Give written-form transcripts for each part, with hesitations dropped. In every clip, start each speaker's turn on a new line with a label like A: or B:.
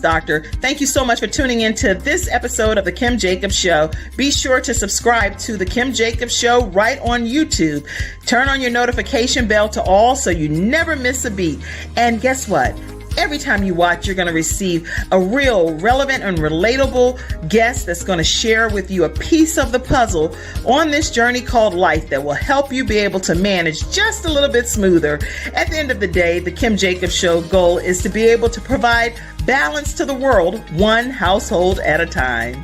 A: Doctor. Thank you so much for tuning into this episode of The Kim Jacobs Show. Be sure to subscribe to The Kim Jacobs Show right on YouTube. Turn on your notification bell to all so you never miss a beat. And guess what? Every time you watch, you're going to receive a real relevant and relatable guest that's going to share with you a piece of the puzzle on this journey called life that will help you be able to manage just a little bit smoother. At the end of the day, the Kim Jacobs Show goal is to be able to provide balance to the world, one household at a time.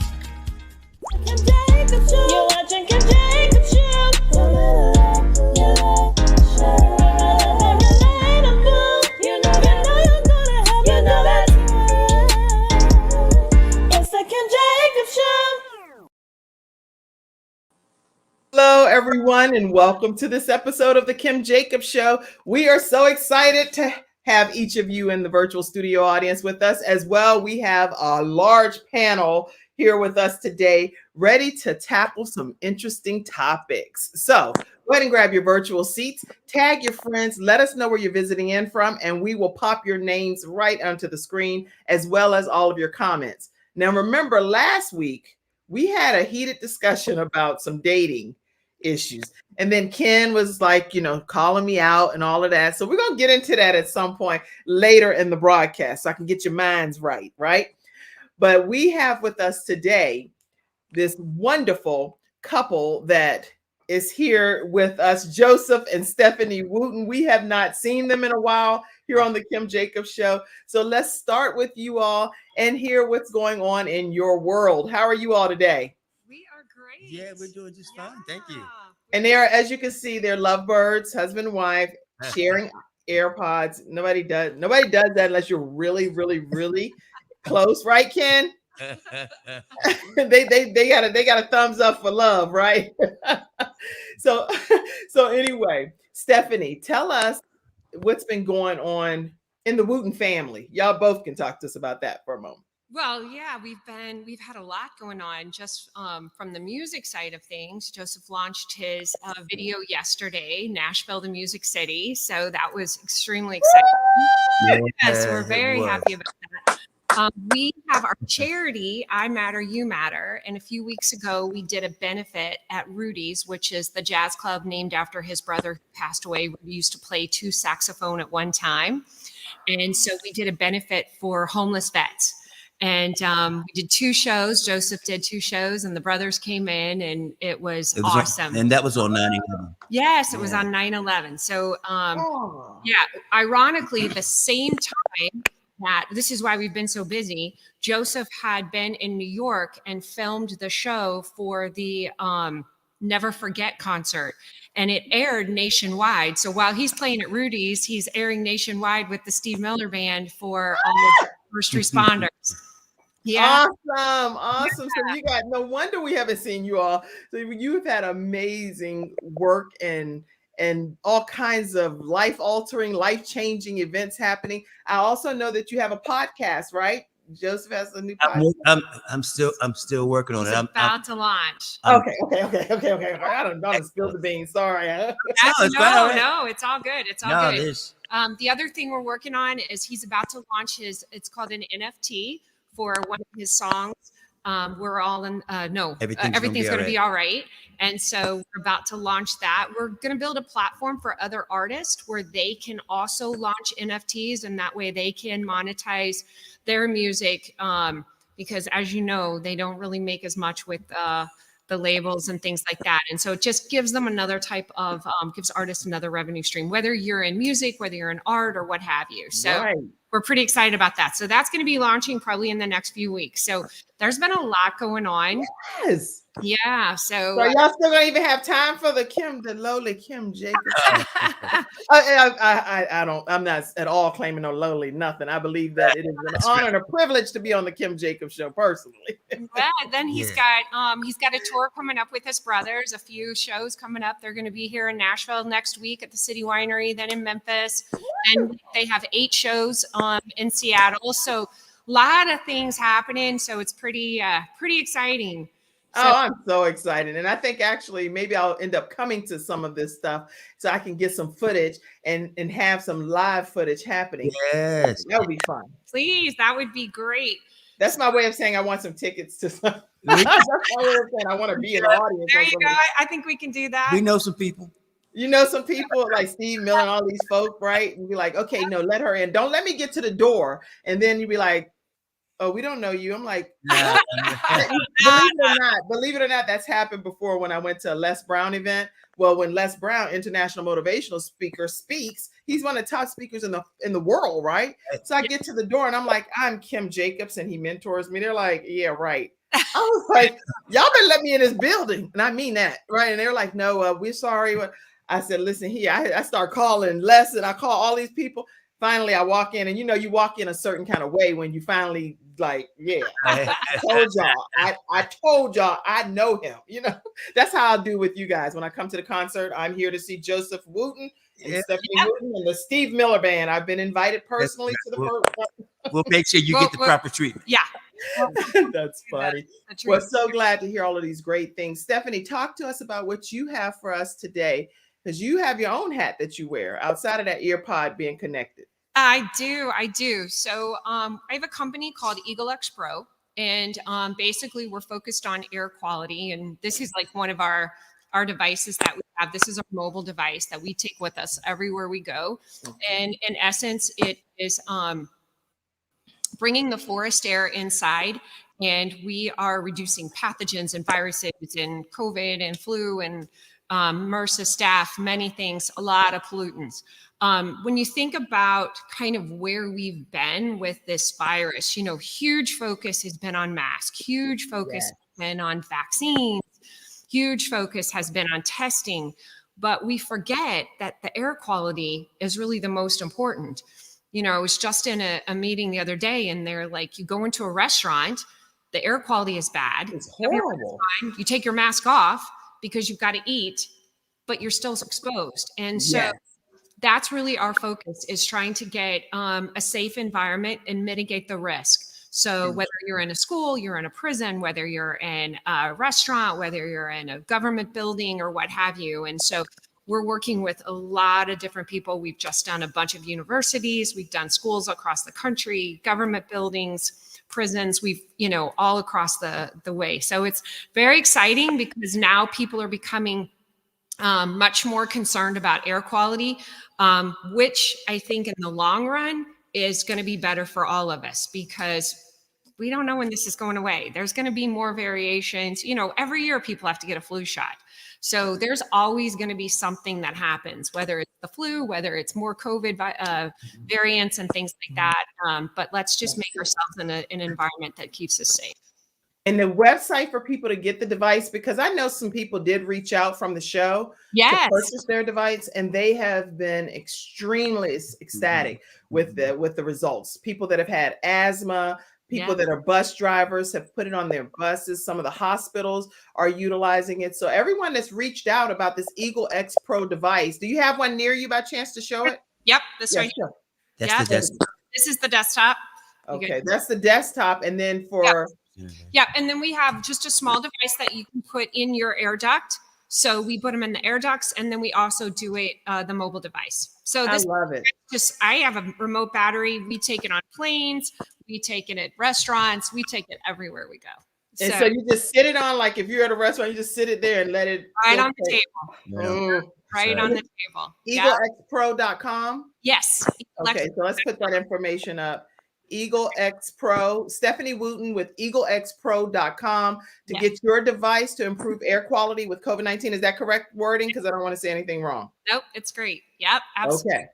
B: Kim Jacobs Show. You're watching Kim Jacobs Show.
A: Hello, everyone, and welcome to this episode of The Kim Jacobs Show. We are so excited to have each of you in the virtual studio audience with us as well. We have a large panel here with us today, ready to tackle some interesting topics. So go ahead and grab your virtual seats, tag your friends, let us know where you're visiting in from, and we will pop your names right onto the screen, as well as all of your comments. Now, remember, last week, we had a heated discussion about some dating issues. And then Ken was like, calling me out and all of that. So we're going to get into that at some point later in the broadcast so I can get your minds right? But we have with us today this wonderful couple that is here with us, Joseph and Stephanie Wooten. We have not seen them in a while here on the Kim Jacobs Show. So let's start with you all and hear what's going on in your world. How are you all today?
C: We are great.
D: Yeah, we're doing just fine. Thank you.
A: And they are, as you can see, they're lovebirds, husband and wife, sharing AirPods. Nobody does that unless you're really, really, really close, right, Ken? they got a thumbs up for love, right? So anyway, Stephanie, tell us what's been going on in the Wooten family. Y'all both can talk to us about that for a moment.
C: Well, yeah, we've had a lot going on just from the music side of things. Joseph launched his video yesterday, Nashville, the Music City. So that was extremely exciting. Yes, we're very happy about that. We have our charity, I Matter, You Matter. And a few weeks ago, we did a benefit at Rudy's, which is the jazz club named after his brother who passed away. We used to play 2 saxophone at one time. And so we did a benefit for homeless vets. And we did 2 shows. Joseph did 2 shows, and the brothers came in, and it was awesome.
D: And that was on 9/11.
C: Yes, it was on 9/11. So, ironically, the same time that this is why we've been so busy, Joseph had been in New York and filmed the show for the Never Forget concert, and it aired nationwide. So while he's playing at Rudy's, he's airing nationwide with the Steve Miller Band for all the first responders. Yeah.
A: Awesome. So you got, no wonder we haven't seen you all. So you've had amazing work and all kinds of life-altering, life-changing events happening. I also know that you have a podcast, right? Joseph has a new podcast.
D: I'm still working on it.
C: I'm about to launch.
A: Okay. I don't spill the beans. Sorry.
C: No, it's all good. It's all good. The other thing we're working on is he's about to launch it's called an NFT for one of his songs. We're all in, everything's going to be all right. And so we're about to launch that. We're going to build a platform for other artists where they can also launch NFTs, and that way they can monetize their music. Because as you know, they don't really make as much with the labels and things like that. And so it just gives them another type of, gives artists another revenue stream, whether you're in music, whether you're in art or what have you. So we're pretty excited about that. So that's going to be launching probably in the next few weeks. So there's been a lot going on.
A: Yes.
C: Yeah. So
A: y'all still gonna even have time for the lowly Kim Jacobs? I'm not at all claiming no lowly nothing. I believe that it is an honor and a privilege to be on the Kim Jacobs Show personally.
C: Yeah. Then he's got a tour coming up with his brothers, a few shows coming up. They're going to be here in Nashville next week at the City Winery, then in Memphis, and they have 8 shows in Seattle. So a lot of things happening. So it's pretty exciting. So
A: Oh, I'm so excited. And I think actually maybe I'll end up coming to some of this stuff so I can get some footage and have some live footage happening.
D: Yes.
A: That would be fun.
C: please, that would be great.
A: That's my way of saying I want some tickets to some.
D: We,
A: That's my way of saying I want to be in the audience.
C: There
A: on
C: you
A: some
C: go.
A: of
C: I think we can do that.
D: we know some people.
A: You know, some people like Steve Miller and all these folk, right? And be like, okay, no, let her in. Don't let me get to the door. And then you'd be like, oh, we don't know you. I'm like,
D: Nah,
A: believe it or not, that's happened before when I went to a Les Brown event. Well, when Les Brown, international motivational speaker, speaks, he's one of the top speakers in the world, right? So I get to the door and I'm like, I'm Kim Jacobs, and he mentors me. They're like, yeah, right. I was like, y'all better let me in this building. And I mean that, right? And they're like, no, we're sorry. I said, listen here, I start calling Les and I call all these people. Finally, I walk in, and you know, you walk in a certain kind of way when you finally like, yeah, I told y'all, I know him. You know, that's how I'll do with you guys. When I come to the concert, I'm here to see Joseph Wooten and Stephanie Wooten and the Steve Miller Band. I've been invited personally to the first.
D: We'll make sure you get the proper treatment.
C: Yeah.
A: That's funny. We're so glad to hear all of these great things. Stephanie, talk to us about what you have for us today, because you have your own hat that you wear outside of that ear pod being connected.
C: I do. So I have a company called Eagle X Pro, and basically we're focused on air quality. And this is like one of our devices that we have. This is a mobile device that we take with us everywhere we go. And in essence, it is bringing the forest air inside, and we are reducing pathogens and viruses and COVID and flu and MRSA, staph, many things, a lot of pollutants. When you think about kind of where we've been with this virus, you know, huge focus has been on masks, huge focus has been on vaccines, huge focus has been on testing, but we forget that the air quality is really the most important. You know, I was just in a meeting the other day, and they're like, you go into a restaurant, the air quality is bad.
A: It's horrible.
C: You take your mask off because you've got to eat, but you're still exposed. And so that's really our focus, is trying to get a safe environment and mitigate the risk. So whether you're in a school, you're in a prison, whether you're in a restaurant, whether you're in a government building or what have you. And so we're working with a lot of different people. We've just done a bunch of universities. We've done schools across the country, government buildings, prisons. We've, you know, all across the way. So it's very exciting because now people are becoming much more concerned about air quality, which I think in the long run is going to be better for all of us, because we don't know when this is going away. There's going to be more variations. You know, every year people have to get a flu shot. So there's always going to be something that happens, whether it's the flu, whether it's more COVID variants and things like that. But let's just make ourselves in an environment that keeps us safe.
A: And the website for people to get the device, because I know some people did reach out from the show to purchase their device, and they have been extremely ecstatic with the results. People that have had asthma, people that are bus drivers have put it on their buses. Some of the hospitals are utilizing it. So everyone that's reached out about this Eagle X Pro device, do you have one near you by chance to show it?
C: Yep, this right here.
D: That's the desktop.
C: This is the desktop.
A: Okay, that's the desktop. And then for
C: and then we have just a small device that you can put in your air duct. So we put them in the air ducts, and then we also do the mobile device. So this,
A: I love it.
C: I have a remote battery. We take it on planes. We take it at restaurants. We take it everywhere we go.
A: And so you just sit it on, like if you're at a restaurant, you just sit it there and let it
C: right on the table. Right on the table.
A: EagleXPro.com.
C: Yes.
A: Okay, so let's put that information up. Eagle X Pro, Stephanie Wooten with EagleXPro.com to get your device to improve air quality with COVID-19. Is that correct wording? Because I don't want to say anything wrong.
C: Nope, it's great. Yep, absolutely.
A: Okay.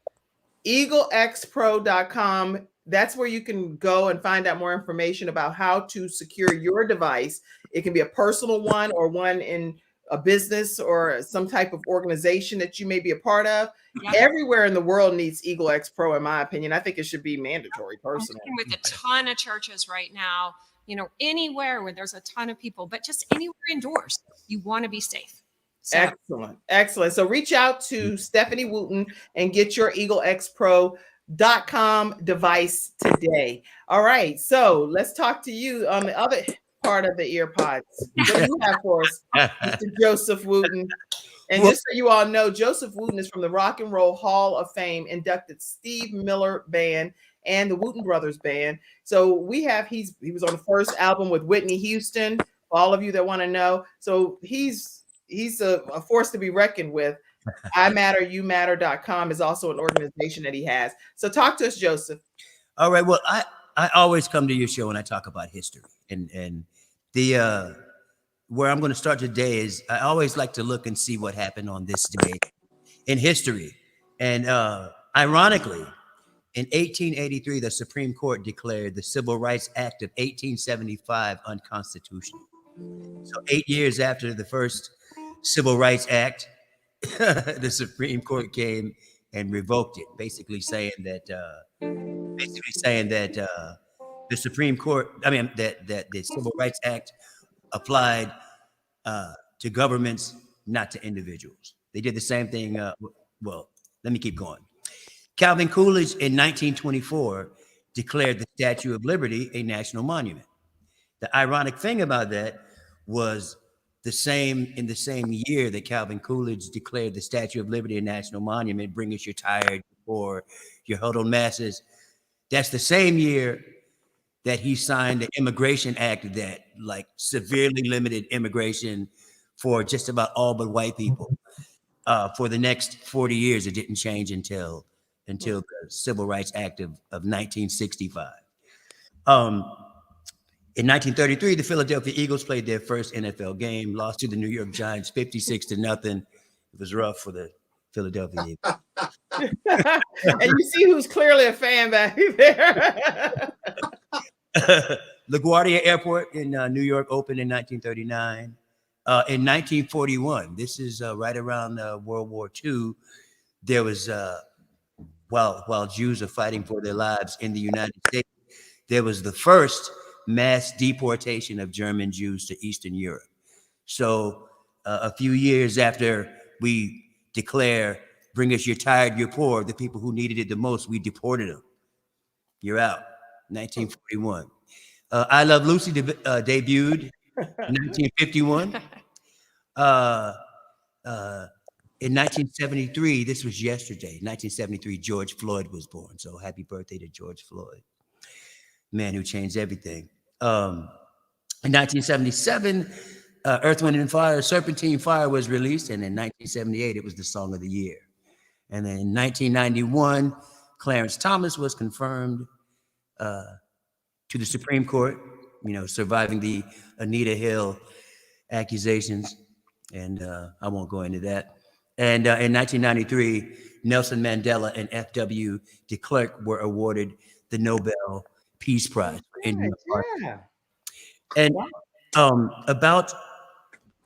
A: EagleXPro.com. That's where you can go and find out more information about how to secure your device. It can be a personal one or one in a business or some type of organization that you may be a part of. Everywhere in the world needs Eagle X Pro, in my opinion. I think it should be mandatory personally.
C: I'm working with a ton of churches right now, you know, anywhere where there's a ton of people, but just anywhere indoors, you want to be safe. So.
A: Excellent. So reach out to Stephanie Wooten and get your EagleXPro.com device today. All right. So let's talk to you on the other. part of the ear pods. What do you have for us, Mr. Joseph Wooten? And just so you all know, Joseph Wooten is from the Rock and Roll Hall of Fame, inducted Steve Miller Band and the Wooten Brothers Band. So we have, he was on the first album with Whitney Houston, for all of you that want to know. So he's a force to be reckoned with. IMatterYouMatter.com is also an organization that he has. So talk to us, Joseph.
D: All right. Well, I always come to your show and I talk about history. And the where I'm going to start today is I always like to look and see what happened on this day in history. And ironically, in 1883, the Supreme Court declared the Civil Rights Act of 1875 unconstitutional. So 8 years after the first Civil Rights Act, the Supreme Court came and revoked it, basically saying that the Supreme Court, that the Civil Rights Act applied to governments, not to individuals. They did the same thing. Well, let me keep going. Calvin Coolidge in 1924 declared the Statue of Liberty a national monument. The ironic thing about that was in the same year that Calvin Coolidge declared the Statue of Liberty a national monument, bring us your tired, poor, your huddled masses. That's the same year that he signed the Immigration Act that severely limited immigration for just about all but white people. For the next 40 years, it didn't change until the Civil Rights Act of 1965. In 1933, the Philadelphia Eagles played their first NFL game, lost to the New York Giants 56-0. It was rough for the Philadelphia Eagles.
A: And you see who's clearly a fan back there.
D: LaGuardia Airport in New York opened in 1939. In 1941, this is right around World War II, there was, while Jews are fighting for their lives in the United States, there was the first mass deportation of German Jews to Eastern Europe. So a few years after we declare, bring us your tired, your poor, the people who needed it the most, we deported them. You're out. 1941. I Love Lucy debuted in 1951. In 1973, this was yesterday, 1973, George Floyd was born. So happy birthday to George Floyd, man who changed everything. In 1977, Earth, Wind and Fire, Serpentine Fire was released. And in 1978, it was the Song of the Year. And then in 1991, Clarence Thomas was confirmed to the Supreme Court, surviving the Anita Hill accusations. And I won't go into that. And in 1993, Nelson Mandela and F.W. de Klerk were awarded the Nobel Peace Prize.
A: Yeah.
D: And about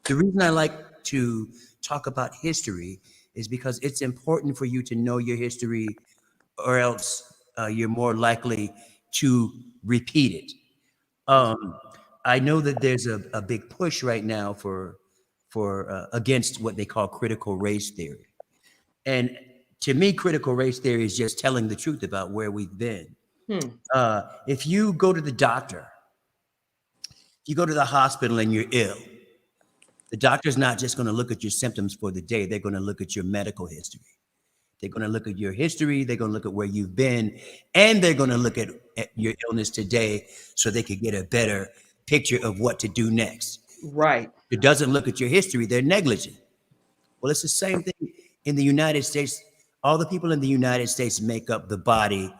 D: the reason I like to talk about history is because it's important for you to know your history, or else you're more likely to repeat it. I know that there's a big push right now for against what they call critical race theory. And to me, critical race theory is just telling the truth about where we've been. If you go to the doctor, if you go to the hospital and you're ill, the doctor's not just going to look at your symptoms for the day. They're going to look at your medical history. They're going to look at your history. They're going to look at where you've been, and they're going to look at your illness today so they could get a better picture of what to do next.
A: Right.
D: It doesn't look at your history, they're negligent. Well, it's the same thing in the United States. All the people in the United States make up the body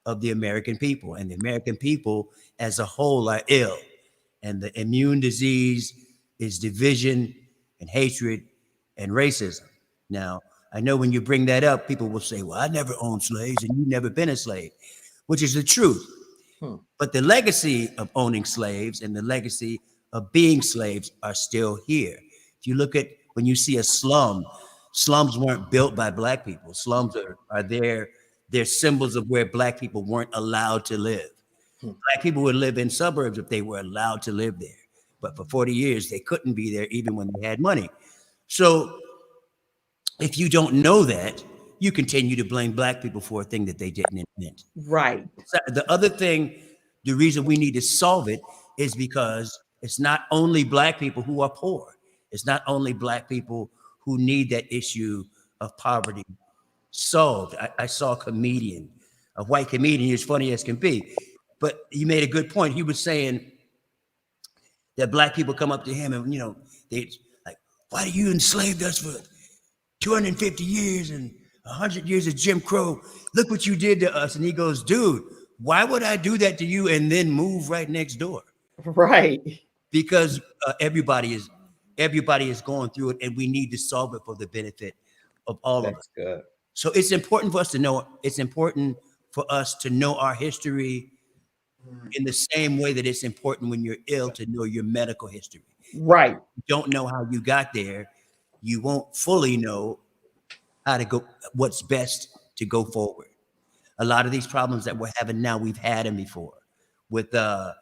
D: of the American people, and the American people as a whole are ill. And the immune disease is division and hatred and racism. Now, I know when you bring that up, people will say, well, I never owned slaves and you've never been a slave, which is the truth. But the legacy of owning slaves and the legacy of being slaves are still here. If you look at, when you see a slum, slums weren't built by Black people. Slums are there. They're symbols of where Black people weren't allowed to live. Black people would live in suburbs if they were allowed to live there. But for 40 years, they couldn't be there even when they had money. So if you don't know that, you continue to blame Black people for a thing that they didn't invent.
A: Right.
D: So the other thing, the reason we need to solve it is because It's not only Black people who are poor. It's not only Black people who need that issue of poverty solved. I saw a white comedian, he was funny as can be, but he made a good point. He was saying that Black people come up to him and, they like, why do you enslaved us for 250 years and 100 years of Jim Crow? Look what you did to us. And he goes, dude, why would I do that to you and then move right next door?
A: Right.
D: Because everybody is going through it, and we need to solve it for the benefit of all of us.
A: Good.
D: So it's important for us to know. It's important for us to know our history in the same way that it's important when you're ill to know your medical history.
A: Right.
D: If you don't know how you got there, you won't fully know how to go, what's best to go forward. A lot of these problems that we're having now, we've had them before with the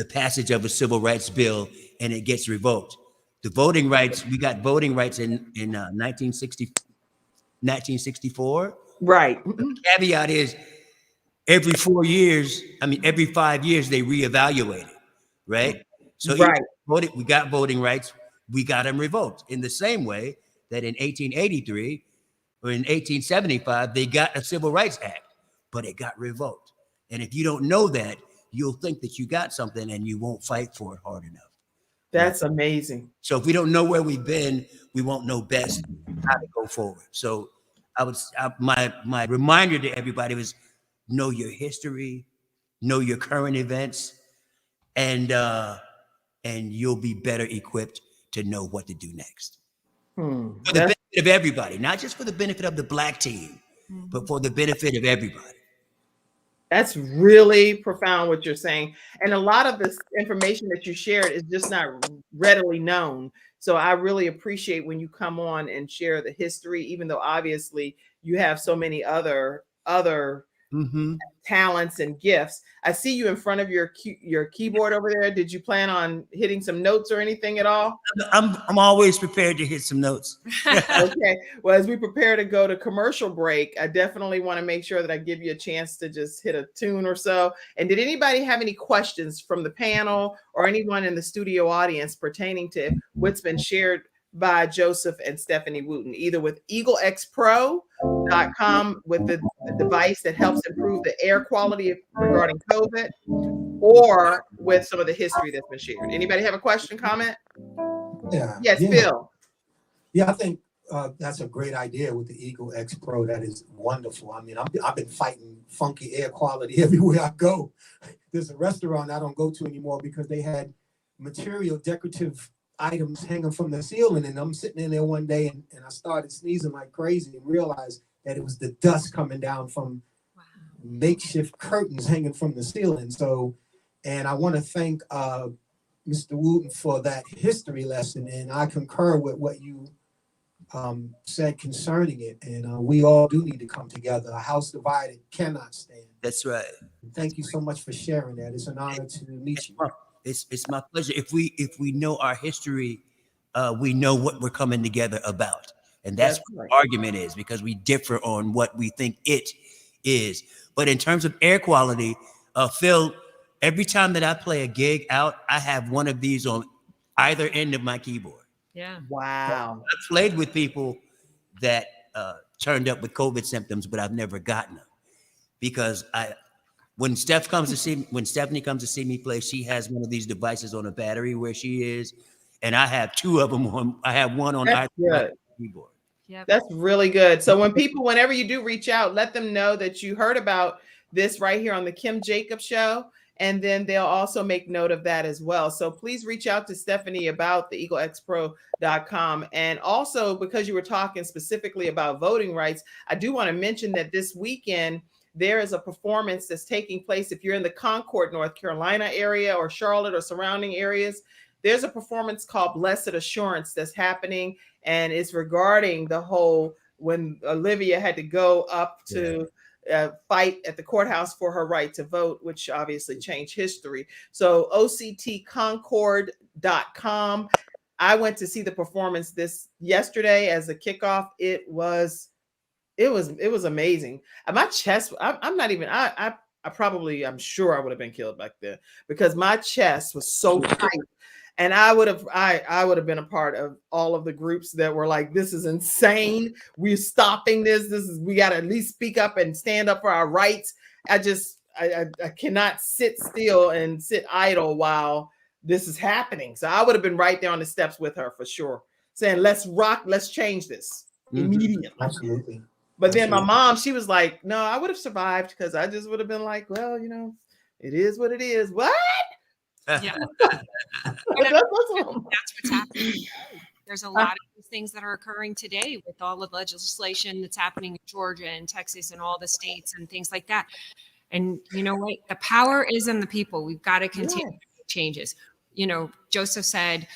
D: passage of a civil rights bill, and it gets revoked. The voting rights, we got voting rights in 1964.
A: Right.
D: The caveat is every 5 years, they reevaluate it, right? So
A: right.
D: We got voting rights, we got them revoked in the same way that in 1883 or in 1875, they got a Civil Rights Act, but it got revoked. And if you don't know that, you'll think that you got something and you won't fight for it hard enough.
A: That's amazing.
D: So if we don't know where we've been, we won't know best how to go forward. So my reminder to everybody was know your history, know your current events, and you'll be better equipped to know what to do next. For the benefit of everybody, not just for the benefit of the Black team, but for the benefit of everybody.
A: That's really profound what you're saying. And a lot of this information that you shared is just not readily known. So I really appreciate when you come on and share the history, even though obviously you have so many other talents and gifts. I see you in front of your keyboard over there. Did you plan on hitting some notes or anything at all?
D: I'm always prepared to hit some notes.
A: Okay. Well, as we prepare to go to commercial break, I definitely want to make sure that I give you a chance to just hit a tune or so. And did anybody have any questions from the panel or anyone in the studio audience pertaining to what's been shared by Joseph and Stephanie Wooten, either with eaglexpro.com with the device that helps improve the air quality regarding COVID, or with some of the history that's been shared? Anybody have a question, comment?
E: Yeah.
A: Yes, Bill.
E: Yeah, I think that's a great idea with the Eagle X Pro. That is wonderful. I mean, I've been fighting funky air quality everywhere I go. There's a restaurant I don't go to anymore because they had decorative items hanging from the ceiling, and I'm sitting in there one day and I started sneezing like crazy and realized that it was the dust coming down from makeshift curtains hanging from the ceiling. So, and I want to thank Mr. Wooten for that history lesson, and I concur with what you said concerning it. And we all do need to come together. A house divided cannot stand.
D: That's right.
E: Thank you so much for sharing that. It's an honor to meet you.
D: It's my pleasure. If we know our history, we know what we're coming together about. And that's what the argument is, because we differ on what we think it is. But in terms of air quality, Phil, every time that I play a gig out, I have one of these on either end of my keyboard.
C: Yeah.
A: Wow.
D: I've played with people that turned up with COVID symptoms, but I've never gotten them, because when Stephanie comes to see me play, she has one of these devices on a battery where she is, and I have two of them on. I have one on either keyboard.
C: Yep.
A: That's really good. So whenever you do reach out, let them know that you heard about this right here on the Kim Jacobs Show, and then they'll also make note of that as well. So please reach out to Stephanie about the eaglexpro.com. And also, because you were talking specifically about voting rights, I do want to mention that this weekend, there is a performance that's taking place. If you're in the Concord, North Carolina area, or Charlotte or surrounding areas, there's a performance called Blessed Assurance that's happening. And it's regarding the whole, when Olivia had to go up to fight at the courthouse for her right to vote, which obviously changed history. So octconcord.com. I went to see the performance yesterday as a kickoff. It was amazing. My chest, I'm not even, I I'm sure I would have been killed back then because my chest was so tight. And I would have been a part of all of the groups that were like, this is insane. We're stopping this. We got to at least speak up and stand up for our rights. I cannot sit still and sit idle while this is happening. So I would have been right there on the steps with her for sure, saying, let's rock, let's change this immediately.
E: Absolutely.
A: But then my mom, she was like, no, I would have survived because I just would have been like, well, it is what it is. What?
C: Yeah.
A: That's
C: what's happening. There's a lot of these things that are occurring today with all of the legislation that's happening in Georgia and Texas and all the states and things like that. And you know what? The power is in the people. We've got to continue to make changes. Joseph said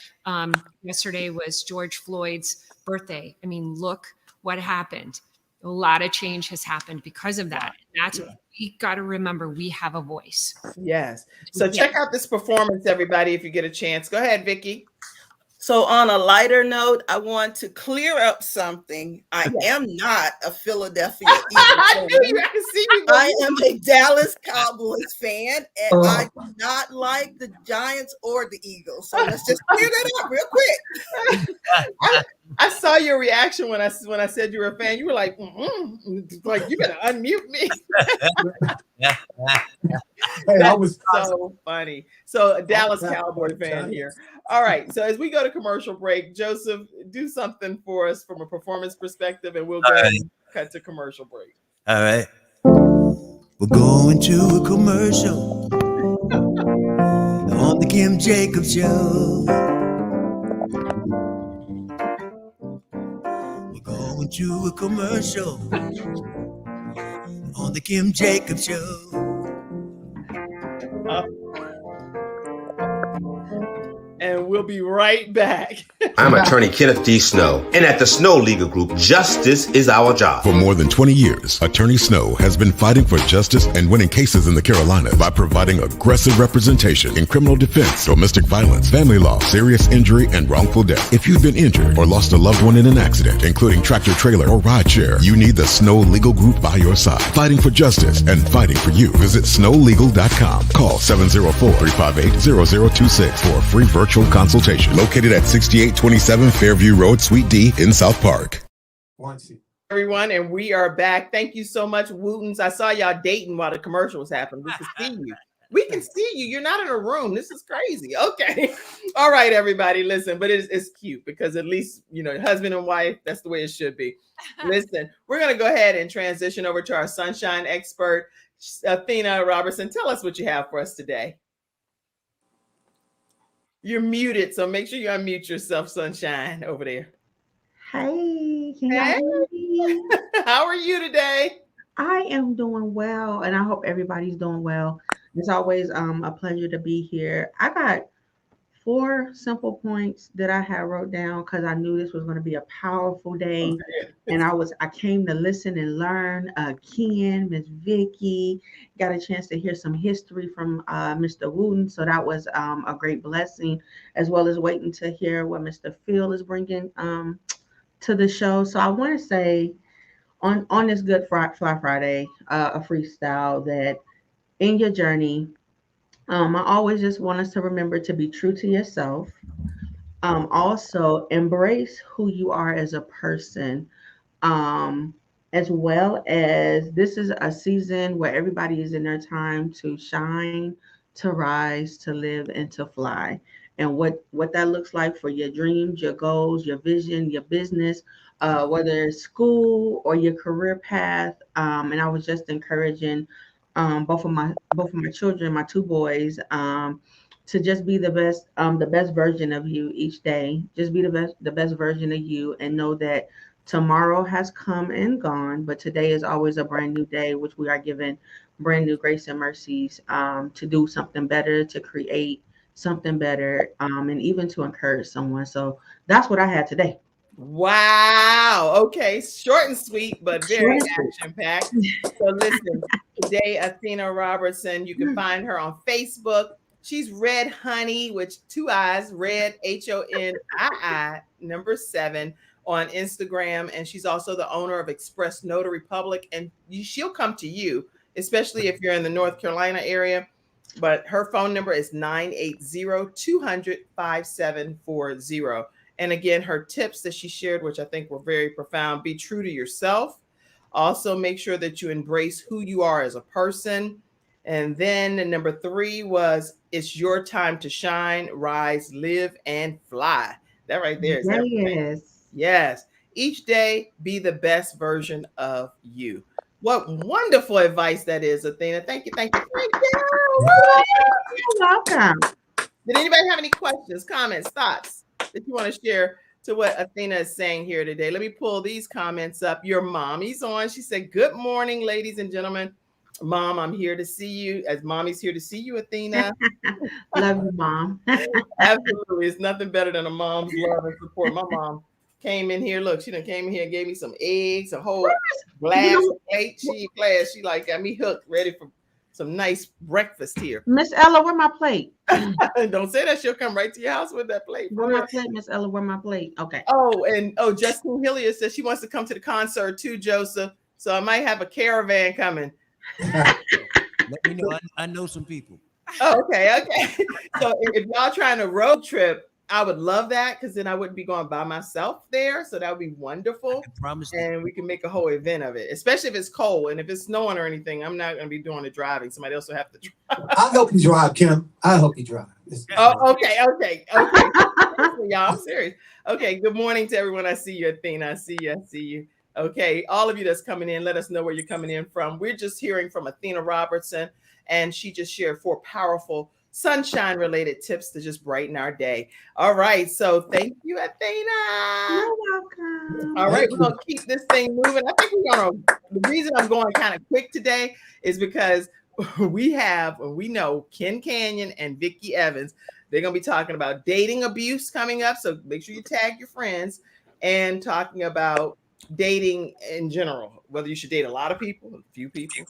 C: yesterday was George Floyd's birthday. I mean, look what happened. A lot of change has happened because of that. And that's what we got to remember. We have a voice.
A: Yes. So check out this performance, everybody, if you get a chance. Go ahead, Vicky.
F: So on a lighter note, I want to clear up something. I am not a Philadelphia Eagles fan. I am a Dallas Cowboys fan, and I do not like the Giants or the Eagles. So let's just clear that up real quick.
A: I saw your reaction when I said you were a fan. You were like, like you better unmute me. That was so funny. So a Dallas Cowboy fan here. All right. So as we go to commercial break, Joseph, do something for us from a performance perspective, and we'll go ahead and cut to commercial break.
D: All right. We're going to a commercial on the Kim Jacobs Show. We're going to a commercial on the Kim Jacobs Show.
A: And we'll be right back.
G: I'm attorney Kenneth D. Snow, and at the Snow Legal Group, justice is our job.
H: For more than 20 years, Attorney Snow has been fighting for justice and winning cases in the Carolinas by providing aggressive representation in criminal defense, domestic violence, family law, serious injury, and wrongful death. If you've been injured or lost a loved one in an accident, including tractor trailer or rideshare, you need the Snow Legal Group by your side, fighting for justice and fighting for you. Visit snowlegal.com. Call 704-358-0026 for a free virtual consultation. Located at 6827 Fairview Road, Suite D in South Park.
A: Everyone, and we are back. Thank you so much, Wootens. I saw y'all dating while the commercial was happening. We can see you. We can see you. You're not in a room. This is crazy. Okay. All right, everybody. Listen, but it's cute because at least, husband and wife, that's the way it should be. Listen, we're going to go ahead and transition over to our sunshine expert, Athena Robertson. Tell us what you have for us today. You're muted, so make sure you unmute yourself, Sunshine, over there.
I: Hey, can y'all hear me?
A: How are you today?
I: I am doing well, and I hope everybody's doing well. It's always a pleasure to be here. I got 4 simple points that I had wrote down because I knew this was going to be a powerful day, and I came to listen and learn. Ken, Miss Vicky, got a chance to hear some history from Mr. Wooten, so that was a great blessing, as well as waiting to hear what Mr. Phil is bringing to the show. So I want to say on this Good Fly Friday, a freestyle, that in your journey, I always just want us to remember to be true to yourself. Also, embrace who you are as a person, as well as this is a season where everybody is in their time to shine, to rise, to live, and to fly. And what that looks like for your dreams, your goals, your vision, your business, whether it's school or your career path. And I was just encouraging both of my children, my 2 boys, to just be the best version of you each day. Just be the best version of you, and know that tomorrow has come and gone, but today is always a brand new day, which we are given brand new grace and mercies to do something better, to create something better, and even to encourage someone. So that's what I had today.
A: Wow. Okay. Short and sweet, but very action-packed. So listen, today, Athena Robertson, you can find her on Facebook. She's Red Honey, which 2 I's, Red, HONII, 7 on Instagram. And she's also the owner of Express Notary Public. And she'll come to you especially if you're in the North Carolina area. But her phone number is 980-200-5740. And again, her tips that she shared, which I think were very profound: be true to yourself. Also, make sure that you embrace who you are as a person. And then number 3 was, it's your time to shine, rise, live, and fly. That right there is everything.
I: Yes.
A: Yes. Each day, be the best version of you. What wonderful advice that is, Athena. Thank you, thank you, thank you.
I: You're welcome.
A: Did anybody have any questions, comments, thoughts that you want to share to what Athena is saying here today? Let me pull these comments up. Your mommy's on. She said, good morning, ladies and gentlemen. Mom, I'm here to see you. As mommy's here to see you, Athena.
I: Love you, Mom.
A: Absolutely. It's nothing better than a mom's love and support. My mom came in here. Look, she done came in here and gave me some eggs, a whole glass of plate. She like got me hooked, ready for some nice breakfast here.
I: Miss Ella, where my plate?
A: Don't say that. She'll come right to your house with that plate.
I: Where my plate, Miss Ella? Where my plate? Okay.
A: Justine Hilliard says she wants to come to the concert too, Joseph. So I might have a caravan coming.
D: Let me know. I know some people.
A: Oh, okay. So if y'all trying a road trip, I would love that, because then I wouldn't be going by myself there. So that would be wonderful.
D: I promise.
A: And we can make a whole event of it, especially if it's cold. And if it's snowing or anything, I'm not going to be doing the driving. Somebody else will have to drive.
E: I'll help you drive, Kim. I'll help you drive.
A: Oh, okay. Y'all, I'm serious. Okay. Good morning to everyone. I see you, Athena. I see you. Okay. All of you that's coming in, let us know where you're coming in from. We're just hearing from Athena Robertson, and she just shared 4 powerful sunshine related tips to just brighten our day. All right. So thank you, Athena.
I: You're welcome.
A: All right. We're going to keep this thing moving. I think the reason I'm going kind of quick today is because we know Ken Canyon and Vicki Evans. They're going to be talking about dating abuse coming up. So make sure you tag your friends, and talking about dating in general, whether you should date a lot of people, a few people,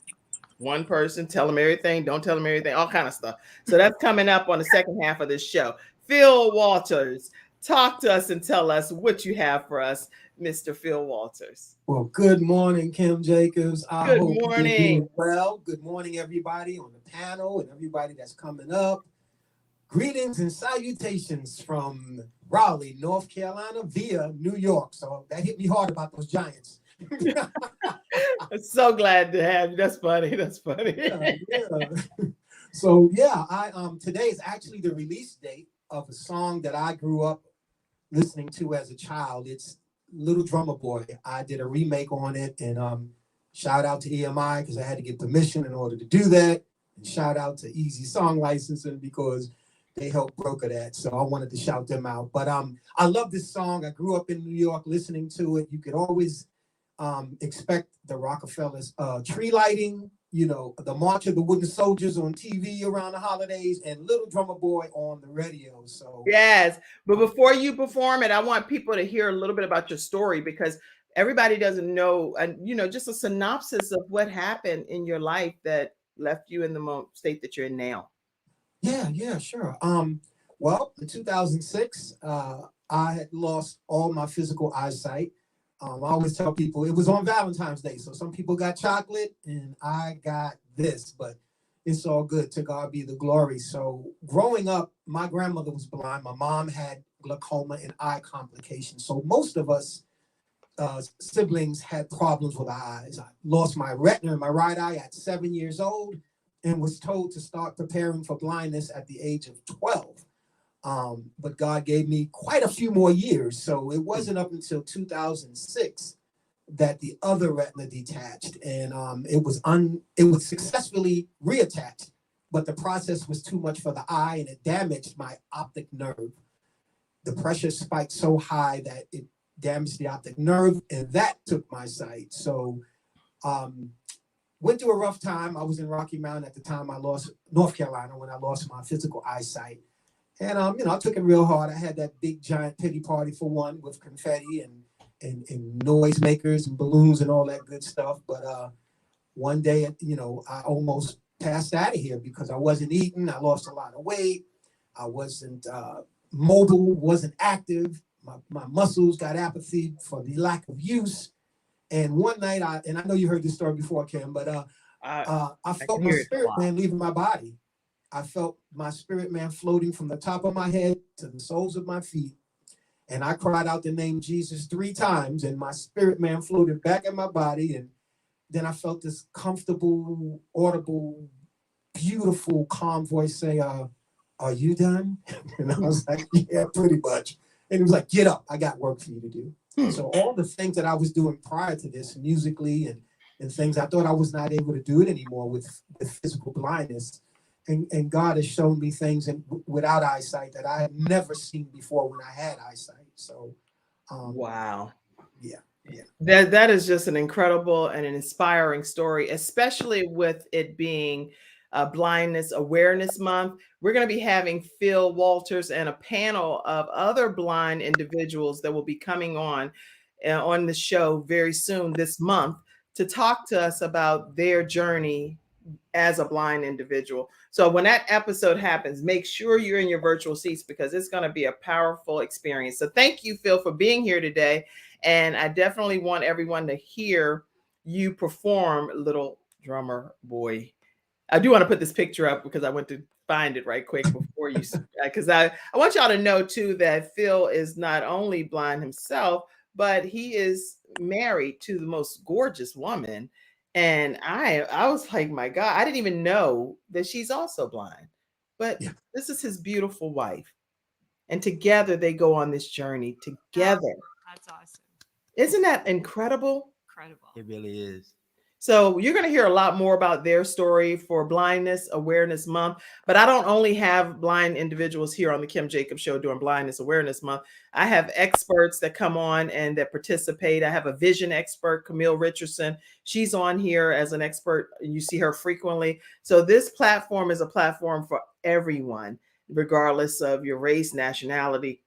A: one person, tell them everything, don't tell them everything, all kind of stuff. So that's coming up on the second half of this show. Phil Walters, talk to us and tell us what you have for us, Mr. Phil Walters.
E: Well, good morning, Kim Jacobs.
A: Good morning.
E: Well, good morning, everybody on the panel and everybody that's coming up. Greetings and salutations from Raleigh, North Carolina via New York. So that hit me hard about those Giants.
A: I'm so glad to have you. That's funny.
E: Yeah. So I today is actually the release date of a song that I grew up listening to as a child. It's Little Drummer Boy. I did a remake on it, and shout out to EMI because I had to get permission in order to do that. And shout out to Easy Song Licensing because they helped broker that. So I wanted to shout them out. But I love this song. I grew up in New York listening to it. You could always expect the Rockefellers tree lighting, the March of the Wooden Soldiers on TV around the holidays, and Little Drummer Boy on the radio. So
A: yes, but before you perform it, I want people to hear a little bit about your story, because everybody doesn't know, and just a synopsis of what happened in your life that left you in the state that you're in now.
E: Yeah, sure. Well, in 2006, I had lost all my physical eyesight. I always tell people it was on Valentine's Day. So some people got chocolate and I got this, but it's all good. To God be the glory. So growing up, my grandmother was blind. My mom had glaucoma and eye complications. So most of us siblings had problems with our eyes. I lost my retina in my right eye at 7 years old and was told to start preparing for blindness at the age of 12. But God gave me quite a few more years. So it wasn't up until 2006 that the other retina detached, and it was successfully reattached, but the process was too much for the eye and it damaged my optic nerve. The pressure spiked so high that it damaged the optic nerve, and that took my sight. So went through a rough time. I was in Rocky Mount at the time. I lost North Carolina when I lost my physical eyesight. And, I took it real hard. I had that big giant pity party for one with confetti and noise makers and balloons and all that good stuff. But one day, I almost passed out of here because I wasn't eating. I lost a lot of weight. I wasn't mobile, wasn't active. My muscles got apathy for the lack of use. And one night, I know you heard this story before, Kim, but I felt my spirit man leaving my body. I felt my spirit man floating from the top of my head to the soles of my feet. And I cried out the name Jesus 3 times, and my spirit man floated back in my body. And then I felt this comfortable, audible, beautiful, calm voice say, are you done? And I was like, yeah, pretty much. And he was like, get up, I got work for you to do. So all the things that I was doing prior to this, musically and things, I thought I was not able to do it anymore with physical blindness. And God has shown me things without eyesight that I had never seen before when I had eyesight. So,
A: wow.
E: Yeah.
A: That is just an incredible and an inspiring story, especially with it being Blindness Awareness Month. We're going to be having Phil Walters and a panel of other blind individuals that will be coming on the show very soon this month to talk to us about their journey as a blind individual. So when that episode happens, make sure you're in your virtual seats because it's going to be a powerful experience. So thank you, Phil, for being here today. And I definitely want everyone to hear you perform Little Drummer Boy. I do want to put this picture up because I went to find it right quick before you, because I want y'all to know too that Phil is not only blind himself, but he is married to the most gorgeous woman. And I was like, my God, I didn't even know that she's also blind. But this is his beautiful wife. And together they go on this journey together.
C: That's awesome.
A: Isn't that incredible?
C: Incredible.
D: It really is.
A: So you're going to hear a lot more about their story for Blindness Awareness Month. But I don't only have blind individuals here on the Kim Jacobs Show during Blindness Awareness Month. I have experts that come on and that participate. I have a vision expert, Camille Richardson. She's on here as an expert, and you see her frequently. So this platform is a platform for everyone, regardless of your race, nationality,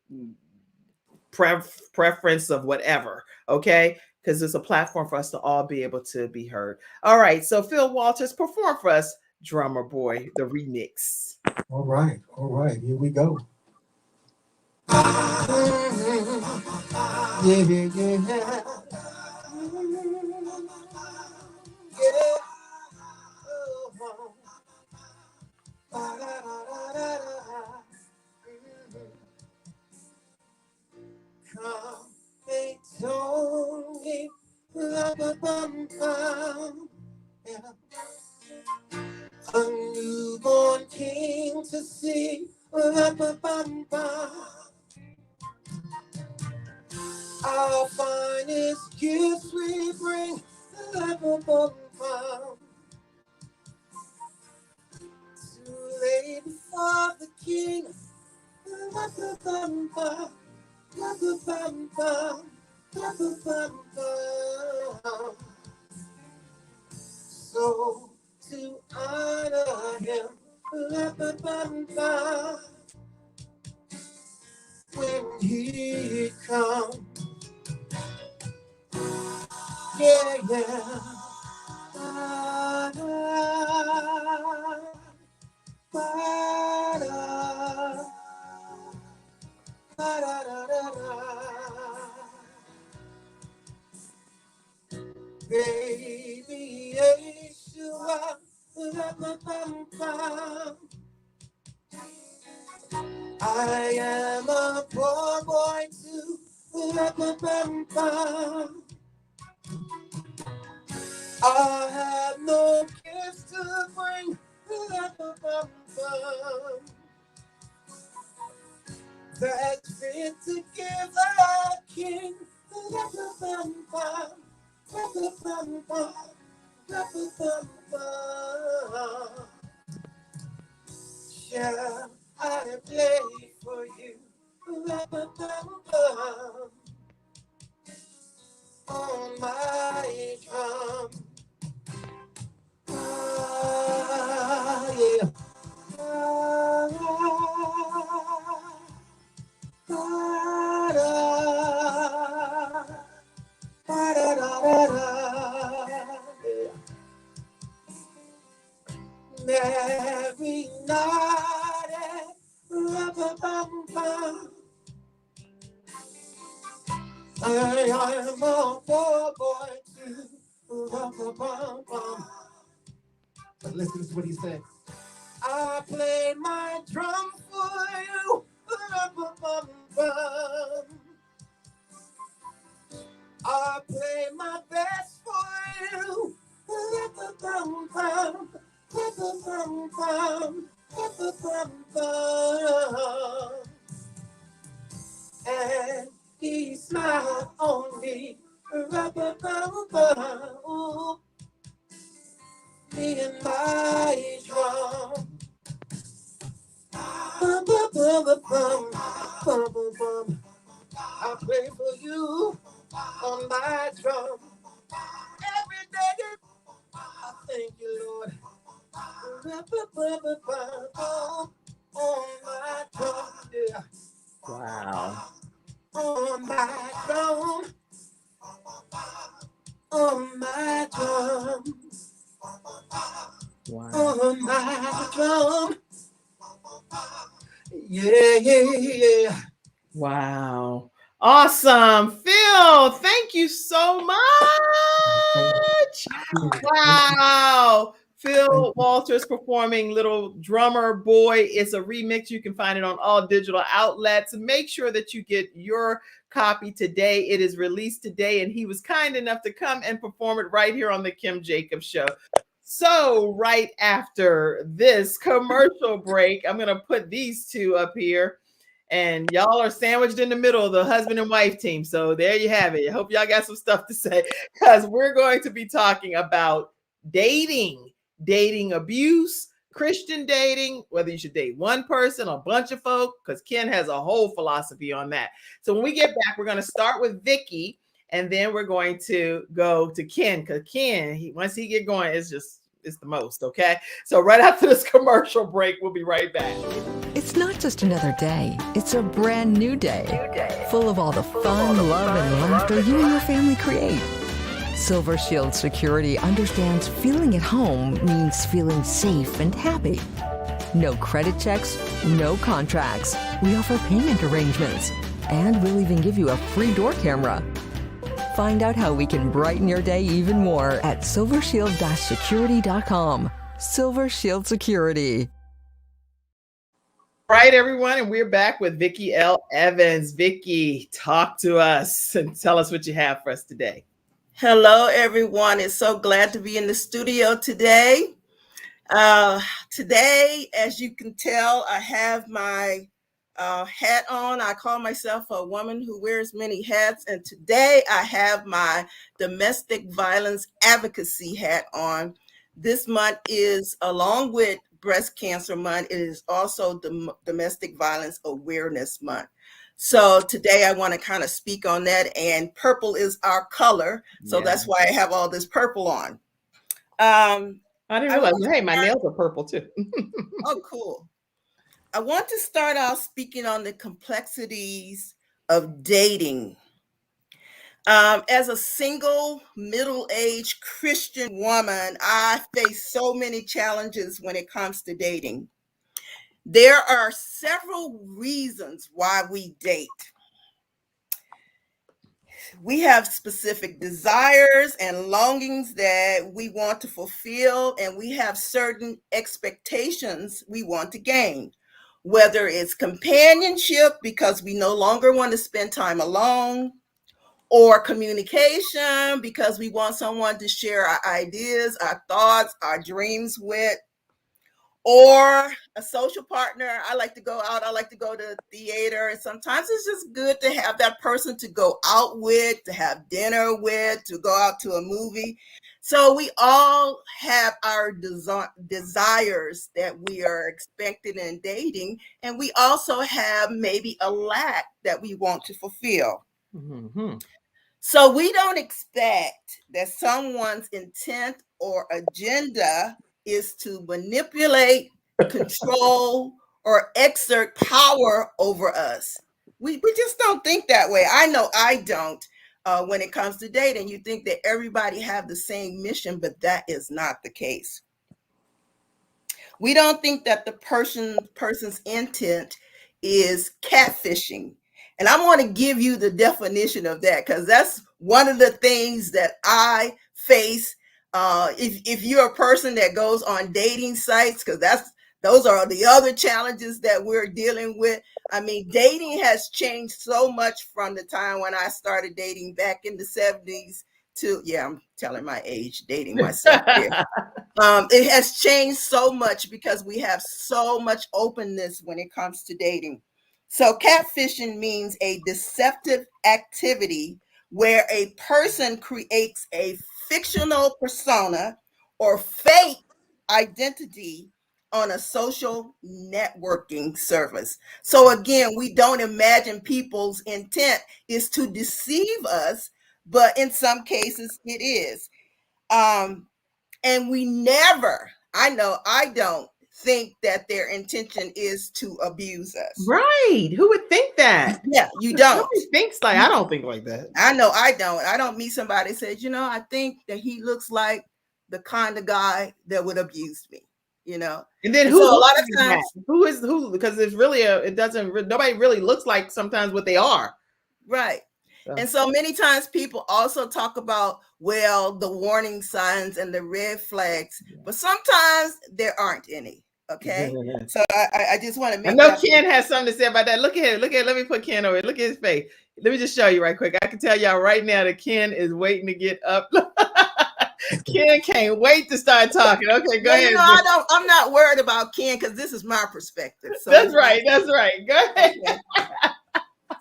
A: preference of whatever. Okay. Because it's a platform for us to all be able to be heard. All right. So Phil Walters, perform for us Drummer Boy, the remix.
E: All right. Here we go. Yeah. Come, they told me, a newborn king to see, our finest gifts we bring, to lay before the king. So to honor him, when he comes, yeah. Baby Yeshua, I am a poor boy too. I have no gifts to bring. That's fit to give the king. Shall I play for you on my drum? Yeah. Every night, I am a poor boy too. Listen to what he said. I play my drum for you. I play my best for you. And he smiled on me. Me and my drum. I play for you on my drum. Every day I thank you, Lord. On my drum, yeah.
A: Wow.
E: On my drum. On my drum.
A: Wow.
E: On my drum. Yeah.
A: Wow. Awesome. Phil, thank you so much. Wow. Phil Walters performing Little Drummer Boy. It's a remix. You can find it on all digital outlets. Make sure that you get your copy today. It is released today, and he was kind enough to come and perform it right here on the Kim Jacobs Show. So right after this commercial break, I'm going to put these two up here. And y'all are sandwiched in the middle of the husband and wife team. So there you have it. I hope y'all got some stuff to say, because we're going to be talking about dating abuse, Christian dating, whether you should date one person or a bunch of folk, because Ken has a whole philosophy on that. So when we get back, we're going to start with Vicky, and then we're going to go to Ken, because Ken, once he get going, it's the most, okay? So right after this commercial break, we'll be right back.
J: It's not just another day. It's a brand new day, full of all the fun, love, and laughter you and your family create. Silver Shield Security understands feeling at home means feeling safe and happy. No credit checks, no contracts. We offer payment arrangements, and we'll even give you a free door camera. Find out how we can brighten your day even more at silvershield-security.com. Silver Shield Security.
A: All right, everyone, and we're back with Vicky L. Evans. Vicky, talk to us and tell us what you have for us today.
F: Hello, everyone. It's so glad to be in the studio today. Today, as you can tell, I have my hat on. I call myself a woman who wears many hats. And today I have my domestic violence advocacy hat on. This month is, along with Breast Cancer Month, it is also the Domestic Violence Awareness Month. So today I want to kind of speak on that, and purple is our color. So that's why I have all this purple on.
A: I didn't realize, hey, my nails are purple too.
F: Oh, cool. I want to start off speaking on the complexities of dating. As a single, middle-aged Christian woman, I face so many challenges when it comes to dating. There are several reasons why we date. We have specific desires and longings that we want to fulfill, and we have certain expectations we want to gain. Whether it's companionship because we no longer want to spend time alone, or communication because we want someone to share our ideas, our thoughts, our dreams with, or a social partner. I like to go out, I like to go to the theater, and sometimes it's just good to have that person to go out with, to have dinner with, to go out to a movie. So we all have our desires that we are expecting in dating, and we also have maybe a lack that we want to fulfill.
A: Mm-hmm.
F: So we don't expect that someone's intent or agenda is to manipulate, control, or exert power over us. We just don't think that way. I know I don't. When it comes to dating, you think that everybody have the same mission, but that is not the case. We don't think that the person's intent is catfishing. And I want to give you the definition of that, because that's one of the things that I face If you're a person that goes on dating sites, because those are the other challenges that we're dealing with. I mean, dating has changed so much from the time when I started dating back in the 70s to, yeah, I'm telling my age, dating myself here. It has changed so much because we have so much openness when it comes to dating. So catfishing means a deceptive activity where a person creates a fictional persona or fake identity on a social networking service. So again, we don't imagine people's intent is to deceive us, but in some cases it is. And we never, I know I don't think that their intention is to abuse us.
A: Right. Who would think that?
F: Yeah, you don't.
A: Nobody thinks like, I don't think like that.
F: I know I don't. I don't meet somebody that says, I think that he looks like the kind of guy that would abuse me,
A: And then
F: And
A: who
F: so a lot
A: looks
F: of
A: like
F: times,
A: that? Who is who? Because it's really nobody really looks like sometimes what they are.
F: right.
A: So.
F: And so many times people also talk about, well, the warning signs and the red flags, but sometimes there aren't any. Okay. So I just want to make
A: I know
F: that
A: Ken has something to say about that. Look at him. Let me put Ken over. Look at his face. Let me just show you right quick. I can tell y'all right now that Ken is waiting to get up. Ken can't wait to start talking. Okay, go ahead.
F: I'm not worried about Ken because this is my perspective. So
A: That's right. Go ahead.
F: Okay.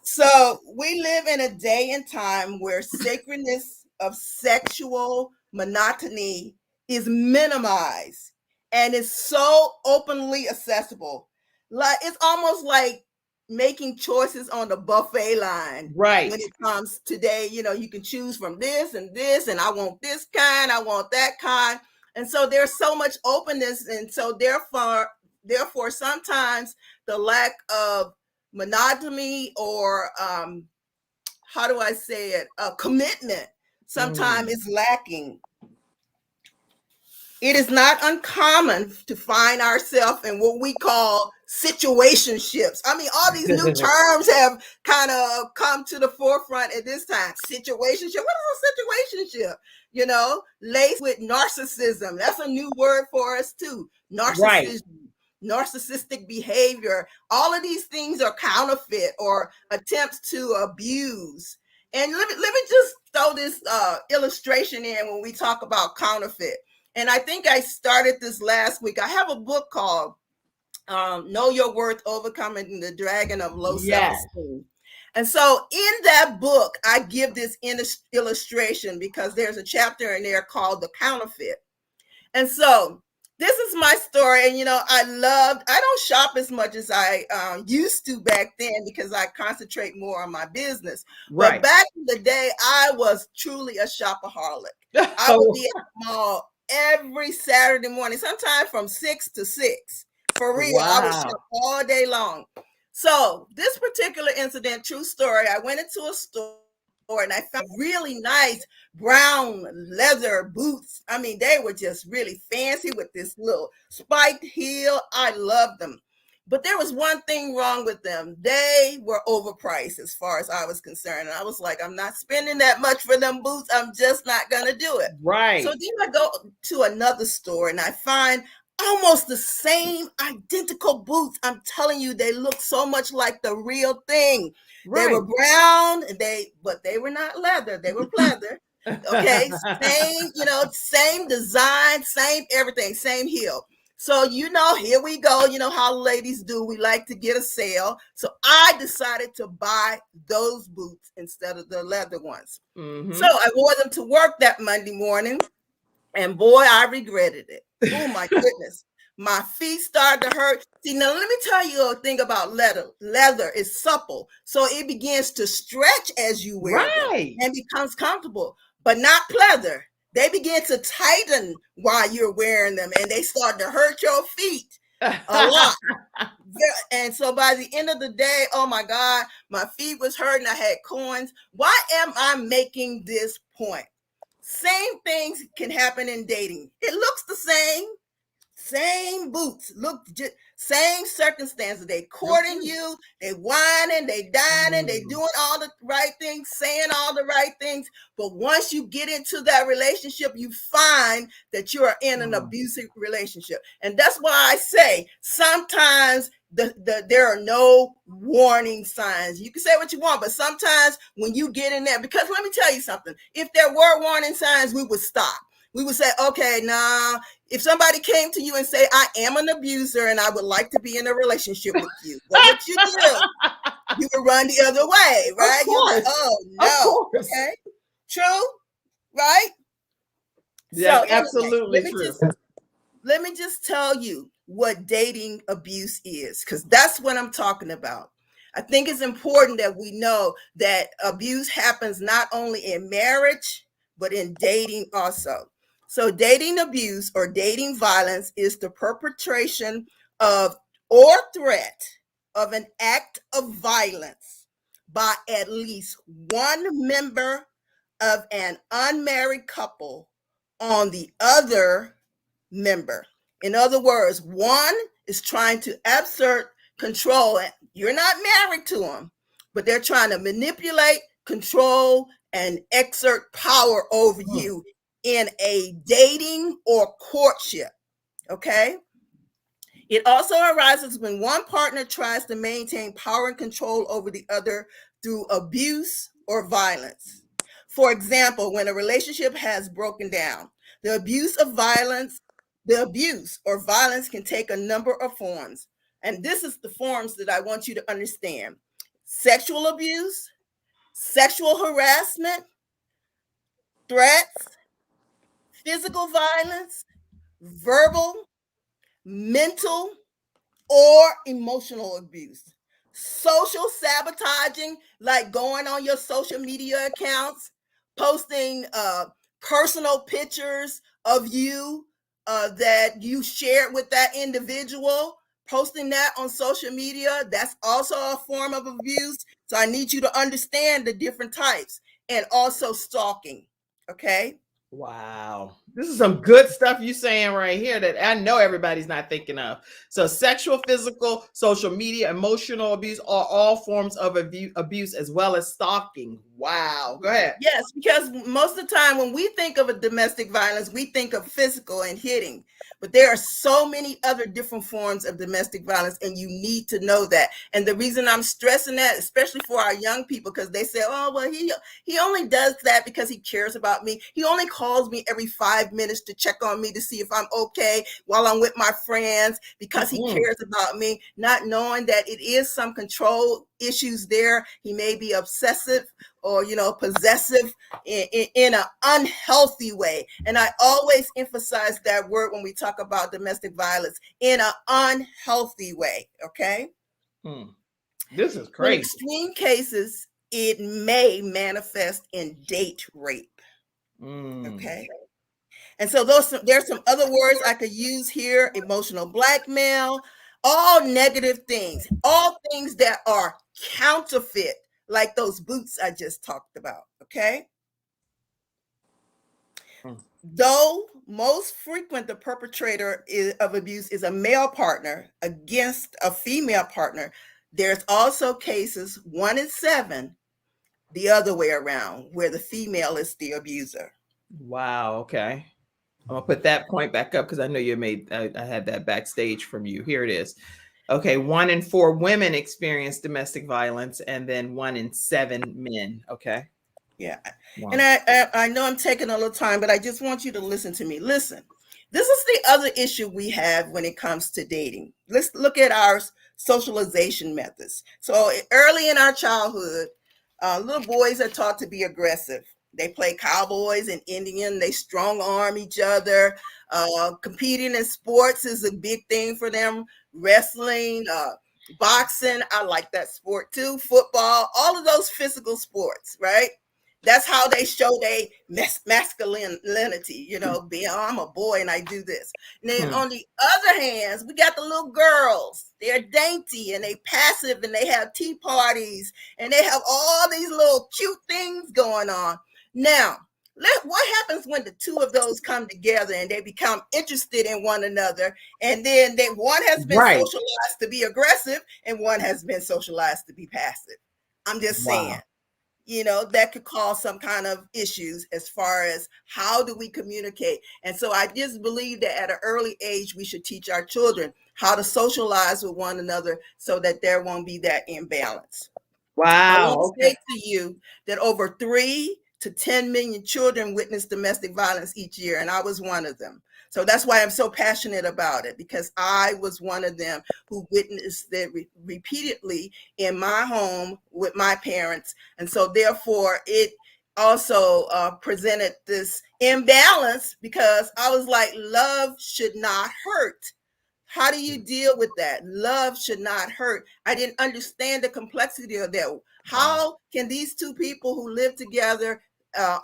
F: So we live in a day and time where sacredness of sexual monotony is minimized and is so openly accessible. Like it's almost like making choices on the buffet line.
A: Right.
F: When it comes today, you can choose from this, and I want this kind, I want that kind. And so there's so much openness. And so therefore sometimes the lack of monogamy or how do I say it? Commitment sometimes is lacking. It is not uncommon to find ourselves in what we call situationships. I mean, all these new terms have kind of come to the forefront at this time. Situationship. What is a situationship? Laced with narcissism. That's a new word for us too. Narcissism. Right. Narcissistic behavior. All of these things are counterfeit or attempts to abuse. And let me just throw this illustration in when we talk about counterfeit. And I think I started this last week. I have a book called Know Your Worth, Overcoming the Dragon of Low Self-Esteem. And so in that book, I give this illustration because there's a chapter in there called The Counterfeit. And so this is my story. And, I don't shop as much as I used to back then because I concentrate more on my business. Right. But back in the day, I was truly a shopaholic. I would be at the mall every Saturday morning, sometimes from 6 to 6. For real. Wow. I would shop all day long. So this particular incident, true story, I went into a store and I found really nice brown leather boots. I mean, they were just really fancy with this little spiked heel. I loved them. But there was one thing wrong with them. They were overpriced as far as I was concerned. And I was like, I'm not spending that much for them boots. I'm just not going to do it. Right. So then I go to another store and I find almost the same identical boots. I'm telling you, they look so much like the real thing. Right. They were brown, but they were not leather. They were pleather. Okay. Same design, same everything, same heel. So, here we go. How ladies do. We like to get a sale. So I decided to buy those boots instead of the leather ones. Mm-hmm. So I wore them to work that Monday morning. And boy, I regretted it. Oh my goodness. My feet started to hurt. See, now let me tell you a thing about leather. Leather is supple. So it begins to stretch as you wear them and becomes comfortable, but not pleather. They begin to tighten while you're wearing them and they start to hurt your feet a lot. And so by the end of the day, oh my God, my feet was hurting. I had corns. Why am I making this point? Same things can happen in dating. It looks the same. same boots, same circumstances. They courting you, they whining, they dining, they doing all the right things, saying all the right things. But once you get into that relationship, you find that you are in an abusive relationship. And that's why I say sometimes there are no warning signs. You can say what you want, but sometimes when you get in there, because let me tell you something, if there were warning signs, we would stop. We would say, okay, nah, if somebody came to you and say, I am an abuser and I would like to be in a relationship with you, what would you do? You would run the other way, right? You're like, oh no. Okay. True, right?
A: Yeah,
F: so
A: absolutely true.
F: Let me just tell you what dating abuse is, because that's what I'm talking about. I think it's important that we know that abuse happens not only in marriage, but in dating also. So dating abuse or dating violence is the perpetration of or threat of an act of violence by at least one member of an unmarried couple on the other member. In other words, one is trying to exert control. You're not married to them, but they're trying to manipulate, control, and exert power over you in a dating or courtship. Okay. It also arises when one partner tries to maintain power and control over the other through abuse or violence. For example, when a relationship has broken down, the abuse or violence can take a number of forms. And this is the forms that I want you to understand: sexual abuse, sexual harassment, threats, physical violence, verbal, mental, or emotional abuse. Social sabotaging, like going on your social media accounts, posting personal pictures of you that you shared with that individual, posting that on social media, that's also a form of abuse. So I need you to understand the different types. And also stalking, okay?
A: Wow. This is some good stuff you saying right here that I know everybody's not thinking of. So sexual, physical, social media, emotional abuse are all forms of abuse, as well as stalking. Wow. Go ahead.
F: Yes, because most of the time when we think of a domestic violence, we think of physical and hitting. But there are so many other different forms of domestic violence, and you need to know that. And the reason I'm stressing that, especially for our young people, because they say, oh, well, he only does that because he cares about me. He only calls me every 5 minutes to check on me to see if I'm okay while I'm with my friends because he cares about me, not knowing that it is some control issues there. He may be obsessive or, possessive in an unhealthy way. And I always emphasize that word when we talk about domestic violence, in an unhealthy way. Okay.
A: This is crazy.
F: In extreme cases, it may manifest in date rape. Okay. And so there's some other words I could use here: emotional blackmail, all negative things, all things that are counterfeit, like those boots I just talked about. Okay. Though most frequent, the perpetrator of abuse is a male partner against a female partner, there's also cases, 1 in 7, the other way around, where the female is the abuser.
A: Wow. Okay. I'm gonna put that point back up because I know I had that backstage from you. Here it is. Okay, 1 in 4 women experience domestic violence, and then 1 in 7 men. Okay.
F: Yeah. Wow. And I know I'm taking a little time, but I just want you to listen to me. Listen, this is the other issue we have when it comes to dating. Let's look at our socialization methods. So early in our childhood, little boys are taught to be aggressive. They play cowboys and Indian. They strong arm each other. Competing in sports is a big thing for them. Wrestling, boxing. I like that sport too. Football, all of those physical sports, right? That's how they show their masculinity, being, I'm a boy and I do this. And then on the other hand, we got the little girls. They're dainty and they passive and they have tea parties and they have all these little cute things going on. Now, What happens when the two of those come together and they become interested in one another, and then one has been socialized to be aggressive and one has been socialized to be passive? I'm just saying, that could cause some kind of issues as far as how do we communicate. And so I just believe that at an early age, we should teach our children how to socialize with one another so that there won't be that imbalance. I want to say to you that over 3 to 10 million children witness domestic violence each year, and I was one of them. So that's why I'm so passionate about it, because I was one of them who witnessed it repeatedly in my home with my parents. And so therefore it also presented this imbalance, because I was like, love should not hurt. How do you deal with that? Love should not hurt. I didn't understand the complexity of that. How can these two people who live together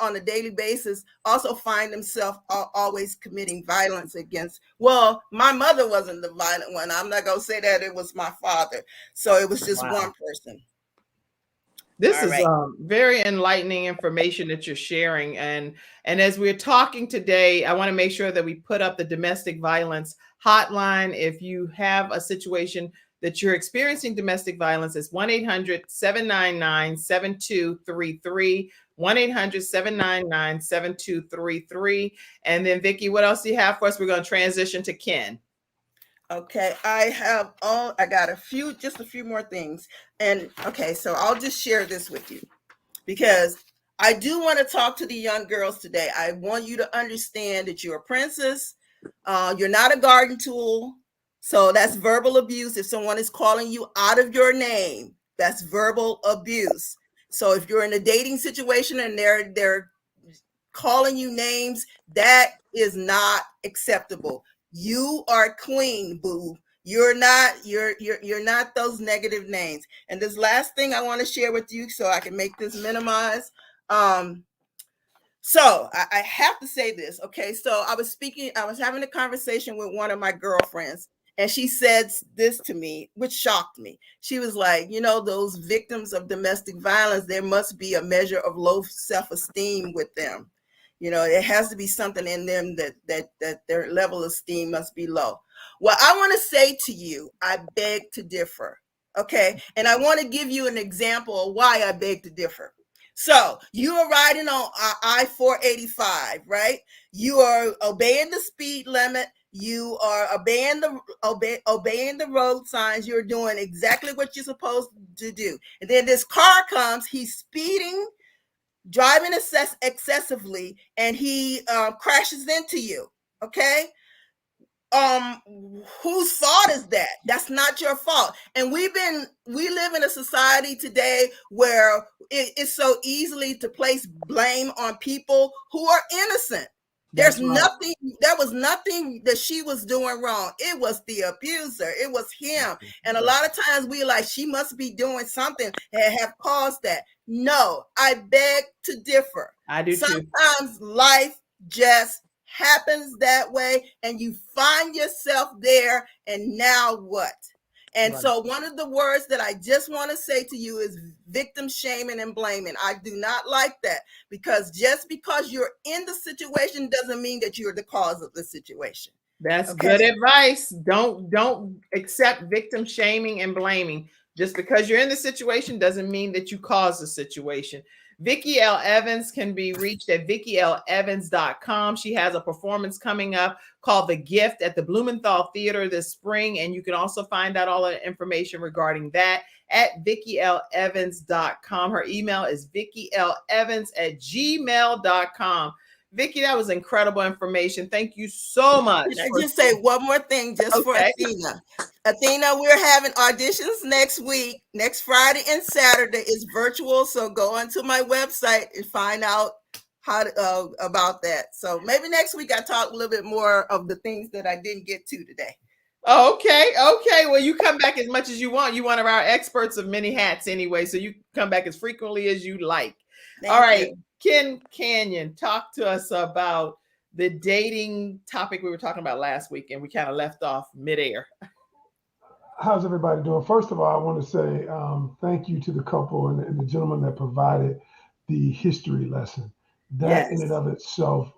F: on a daily basis also find themselves always committing violence against? Well, my mother wasn't the violent one. I'm not going to say that it was my father. So it was just one person.
A: This is very enlightening information that you're sharing. And as we're talking today, I want to make sure that we put up the domestic violence hotline. If you have a situation that you're experiencing domestic violence, it's 1-800-799-7233, 1-800-799-7233. And then Vicki, what else do you have for us? We're going to transition to Ken.
F: Okay, I got just a few more things. And okay, so I'll just share this with you, because I do want to talk to the young girls today. I want you to understand that you're a princess. You're not a garden tool. So that's verbal abuse. If someone is calling you out of your name, that's verbal abuse. So if you're in a dating situation and they're calling you names, that is not acceptable. You are queen, boo. You're not those negative names. And this last thing I want to share with you, so I can make this minimize. So I have to say this. Okay. So I was having a conversation with one of my girlfriends, and she said this to me, which shocked me. She was like, those victims of domestic violence, there must be a measure of low self-esteem with them. It has to be something in them that their level of esteem must be low. Well, I want to say to you, I beg to differ. Okay. And I want to give you an example of why I beg to differ. So you are riding on I-485, right? You are obeying the speed limit. You are obeying the road signs. You're doing exactly what you're supposed to do. And then this car comes, he's speeding, driving excessively, and he crashes into you. Okay. Whose fault is that? That's not your fault. And we live in a society today where it's so easily to place blame on people who are innocent. There was nothing that she was doing wrong. It was the abuser. It was him. And a lot of times we like, she must be doing something that have caused that. No, I beg to differ.
A: I do too.
F: Sometimes life just happens that way, and you find yourself there, and now what? And so one of the words that I just want to say to you is victim shaming and blaming. I do not like that, because just because you're in the situation doesn't mean that you're the cause of the situation.
A: That's good advice. Don't accept victim shaming and blaming. Just because you're in the situation doesn't mean that you caused the situation. Vicki L. Evans can be reached at VickiLEvans.com. She has a performance coming up called The Gift at the Blumenthal Theater this spring. And you can also find out all the information regarding that at VickiLEvans.com. Her email is VickiLEvans@gmail.com. Vicki, that was incredible information. Thank you so much.
F: Can I just say one more thing for Athena? Athena, we're having auditions next week. Next Friday and Saturday is virtual. So go onto my website and find out how about that. So maybe next week I talk a little bit more of the things that I didn't get to today.
A: Okay. Well, you come back as much as you want. You're one of our experts of many hats anyway. So you come back as frequently as you like. All right. Ken Canyon, talk to us about the dating topic we were talking about last week, and we kind of left off midair.
K: How's everybody doing? First of all, I want to say thank you to the couple and the gentleman that provided the history lesson. That in and of itself,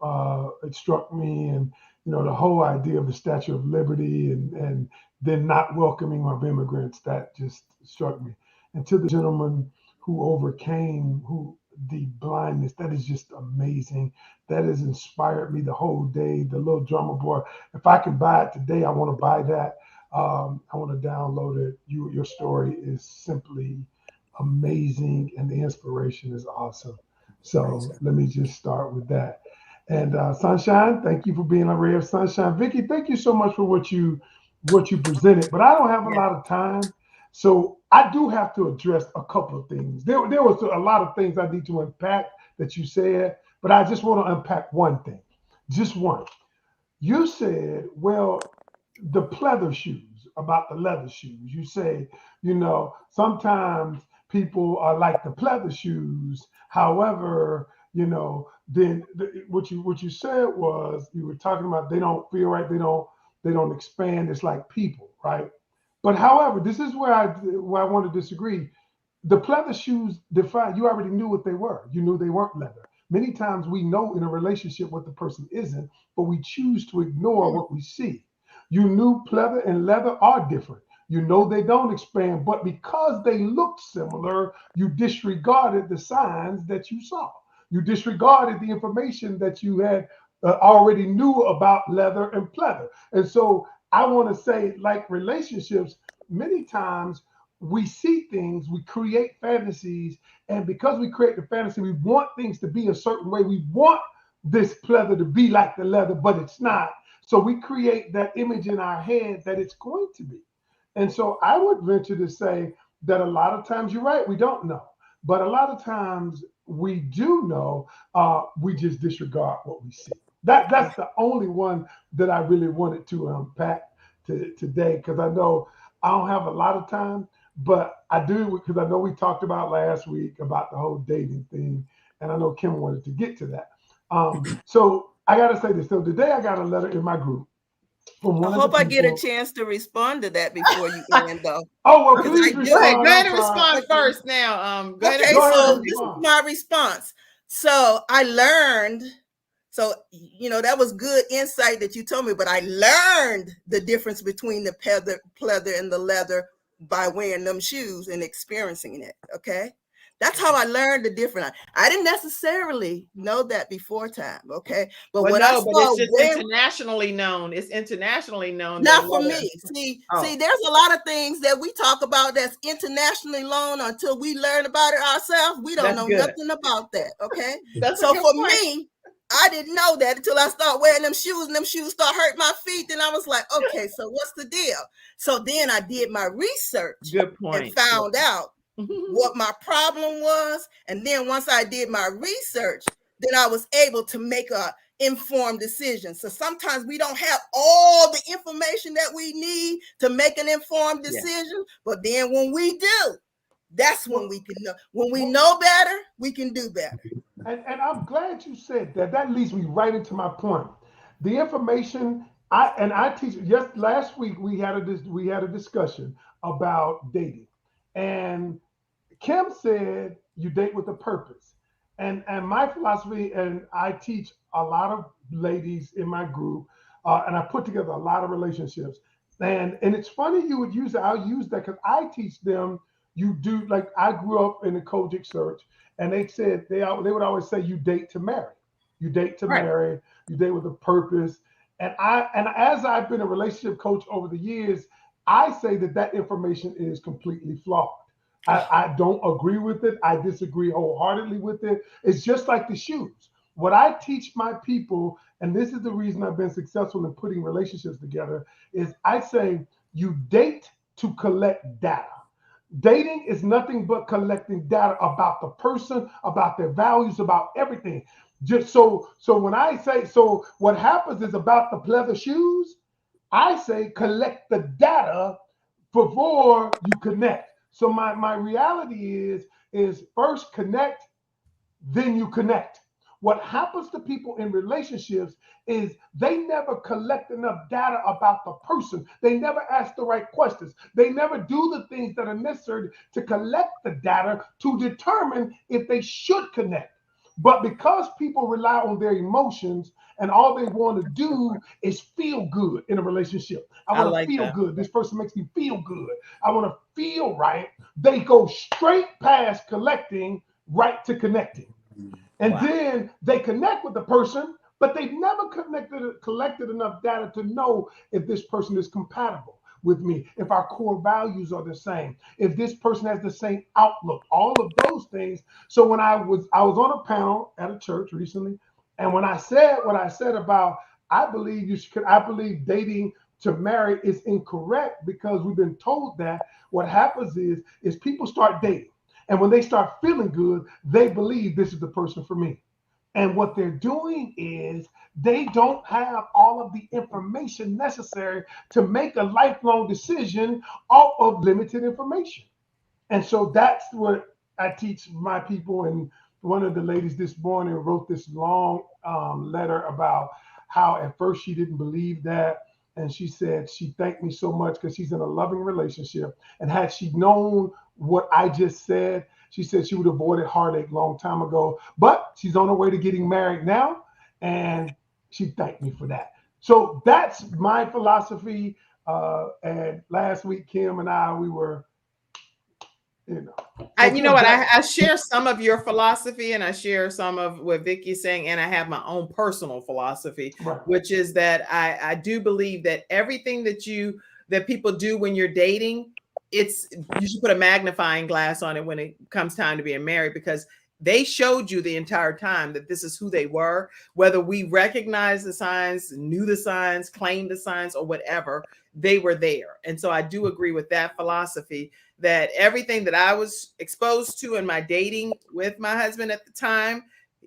K: it struck me, and the whole idea of the Statue of Liberty and then not welcoming of immigrants, that just struck me. And to the gentleman who overcame the blindness, that is just amazing. That has inspired me the whole day. The little drummer boy, if I can buy it today, I want to buy that. I want to download it. Your story is simply amazing, and the inspiration is awesome. So let me just start with that. And Sunshine, thank you for being a ray of sunshine. Vicky, thank you so much for what you presented. But I don't have a lot of time, so I do have to address a couple of things. There was a lot of things I need to unpack that you said, but I just want to unpack one thing, just one. You said, well, the pleather shoes, about the leather shoes. You say, sometimes people are like the pleather shoes. However, then what you said was, you were talking about they don't feel right, they don't expand. It's like people, right? But however, this is where I want to disagree. The pleather shoes defined, you already knew what they were. You knew they weren't leather. Many times we know in a relationship what the person isn't, but we choose to ignore what we see. You knew pleather and leather are different. You know they don't expand, but because they look similar, you disregarded the signs that you saw. You disregarded the information that you had already knew about leather and pleather. And so I want to say, like relationships, many times we see things, we create fantasies, and because we create the fantasy, we want things to be a certain way. We want this pleather to be like the leather, but it's not. So we create that image in our head that it's going to be. And so I would venture to say that a lot of times, you're right, we don't know. But a lot of times we do know, we just disregard what we see. That's the only one that I really wanted to unpack today, because I know I don't have a lot of time, but I do, because I know we talked about last week about the whole dating thing, and I know Kim wanted to get to that. So I got to say this. So today I got a letter in my group from one
F: I
K: of
F: hope
K: the
F: I
K: people.
F: get a chance to respond to that before you end, though.
K: Oh, well, please respond.
A: Go ahead and respond first now.
F: Okay, so this is my response. So I learned, that was good insight that you told me, but I learned the difference between the pleather and the leather by wearing them shoes and experiencing it, okay? That's how I learned the difference. I didn't necessarily know that before time, okay? But
A: but it's just
F: internationally
A: known. It's internationally known.
F: Not for me. See, there's a lot of things that we talk about that's internationally known until we learn about it ourselves. We don't know nothing about that, okay? So for me, I didn't know that until I started wearing them shoes, and them shoes start hurting my feet. Then I was like, okay, so what's the deal? So then I did my research.
A: Good point.
F: And found out what my problem was. And then once I did my research, then I was able to make a informed decision. So sometimes we don't have all the information that we need to make an informed decision. But then when we do, that's when we can know. When we know better, we can do better.
K: And I'm glad you said that. That leads me right into my point. The information I teach. Yes, last week we had a discussion about dating, and Kim said you date with a purpose. And my philosophy, and I teach a lot of ladies in my group, and I put together a lot of relationships. And it's funny you would use that. I'll use that because I teach them. You do, like, I grew up in the Kojic search, and they said they would always say you date to marry. You date to marry. You date with a purpose. And as I've been a relationship coach over the years, I say that information is completely flawed. I don't agree with it. I disagree wholeheartedly with it. It's just like the shoes. What I teach my people, and this is the reason I've been successful in putting relationships together, is I say you date to collect data. Dating is nothing but collecting data about the person, about their values, about everything. Just so when I say, so what happens is about the pleather shoes, I say collect the data before you connect. So my reality is first connect, then you connect. What happens to people in relationships is they never collect enough data about the person. They never ask the right questions. They never do the things that are necessary to collect the data to determine if they should connect. But because people rely on their emotions and all they want to do is feel good in a relationship. I want to
A: like
K: feel
A: that.
K: good. This person makes me feel good. I want to feel right. They go straight past collecting right to connecting. And
A: Wow.
K: then they connect with the person, but they've never collected enough data to know if this person is compatible with me, if our core values are the same, if this person has the same outlook, all of those things. So when I was on a panel at a church recently, and when I said what I said about I believe dating to marry is incorrect, because we've been told that what happens is people start dating. And when they start feeling good, they believe this is the person for me. And what they're doing is they don't have all of the information necessary to make a lifelong decision off of limited information. And so that's what I teach my people. And one of the ladies this morning wrote this long letter about how at first she didn't believe that. And she said she thanked me so much because she's in a loving relationship. And had she known what I just said, she said she would have avoided heartache long time ago. But she's on her way to getting married now. And she thanked me for that. So that's my philosophy. And last week, Kim and I, we were, you know what?
A: I share some of your philosophy, and I share some of what Vicky's saying, and I have my own personal philosophy,
K: right.
A: Which is that I do believe that everything that people do when you're dating, you should put a magnifying glass on it when it comes time to being married, because they showed you the entire time that this is who they were, whether we recognize the signs, knew the signs, claimed the signs, or whatever, they were there. And so I do agree with that philosophy, that everything that I was exposed to in my dating with my husband at the time,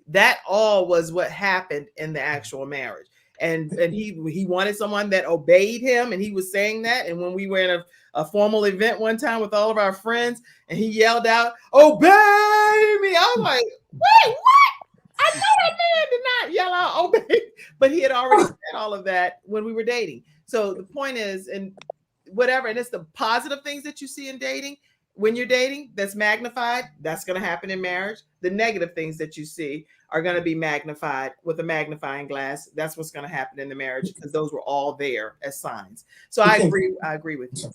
A: that all was what happened in the actual marriage. And he wanted someone that obeyed him, and he was saying that. And when we were in a formal event one time with all of our friends, and he yelled out, "Obey me!" I was like, "Wait, what? I know that man did not yell out obey," but he had already said all of that when we were dating. So the point is, and whatever, and it's the positive things that you see in dating when you're dating that's magnified, that's going to happen in marriage. The negative things that you see are going to be magnified with a magnifying glass. That's what's going to happen in the marriage, because those were all there as signs. So I agree with you.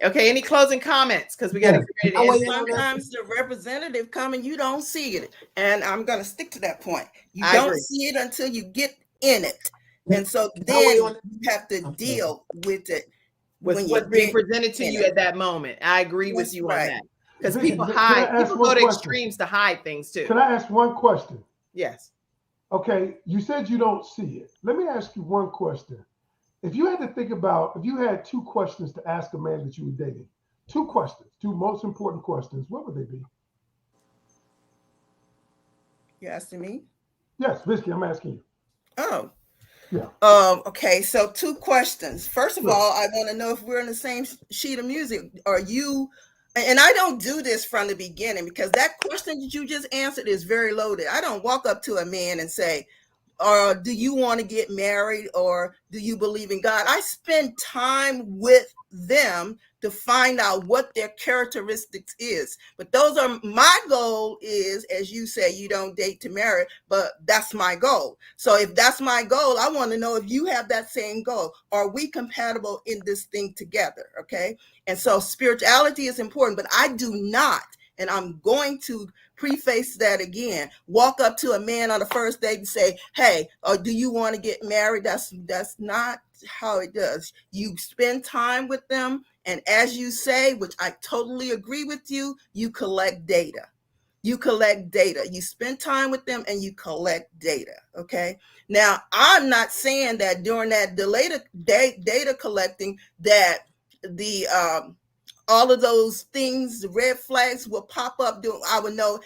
A: Okay, any closing comments? Because we got to get ready to end.
F: Sometimes the representative coming, you don't see it. And I'm going to stick to that point. You don't see it until you get in it. And so then you have to deal with it.
A: With what's being presented to you at that moment. I agree with you on that. Because people hide. People go to extremes to hide things too.
K: Can I ask one question?
A: Yes.
K: Okay, you said you don't see it. Let me ask you one question. If you had to think about, if you had two questions to ask a man that you were dating, two questions, two most important questions, what would they be?
F: You asking me?
K: Yes, Visky, I'm asking you.
F: Oh.
K: Yeah.
F: Okay, so two questions. First of all, I want to know if we're in the same sheet of music. Are you, and I don't do this from the beginning, because that question that you just answered is very loaded. I don't walk up to a man and say, do you want to get married, or do you believe in God? I spend time with them to find out what their characteristics is. But those are my goal is, as you say, you don't date to marry, but that's my goal. So if that's my goal, I want to know if you have that same goal. Are we compatible in this thing together? Okay. And so spirituality is important, but I do not, and I'm going to preface that again, walk up to a man on the first date and say, "Hey, do you want to get married?" That's not how it does. You spend time with them, and as you say, which I totally agree with you, you collect data. You collect data. You spend time with them and you collect data. Okay. Now, I'm not saying that during that data collecting that the all of those things, the red flags will pop up. I would know.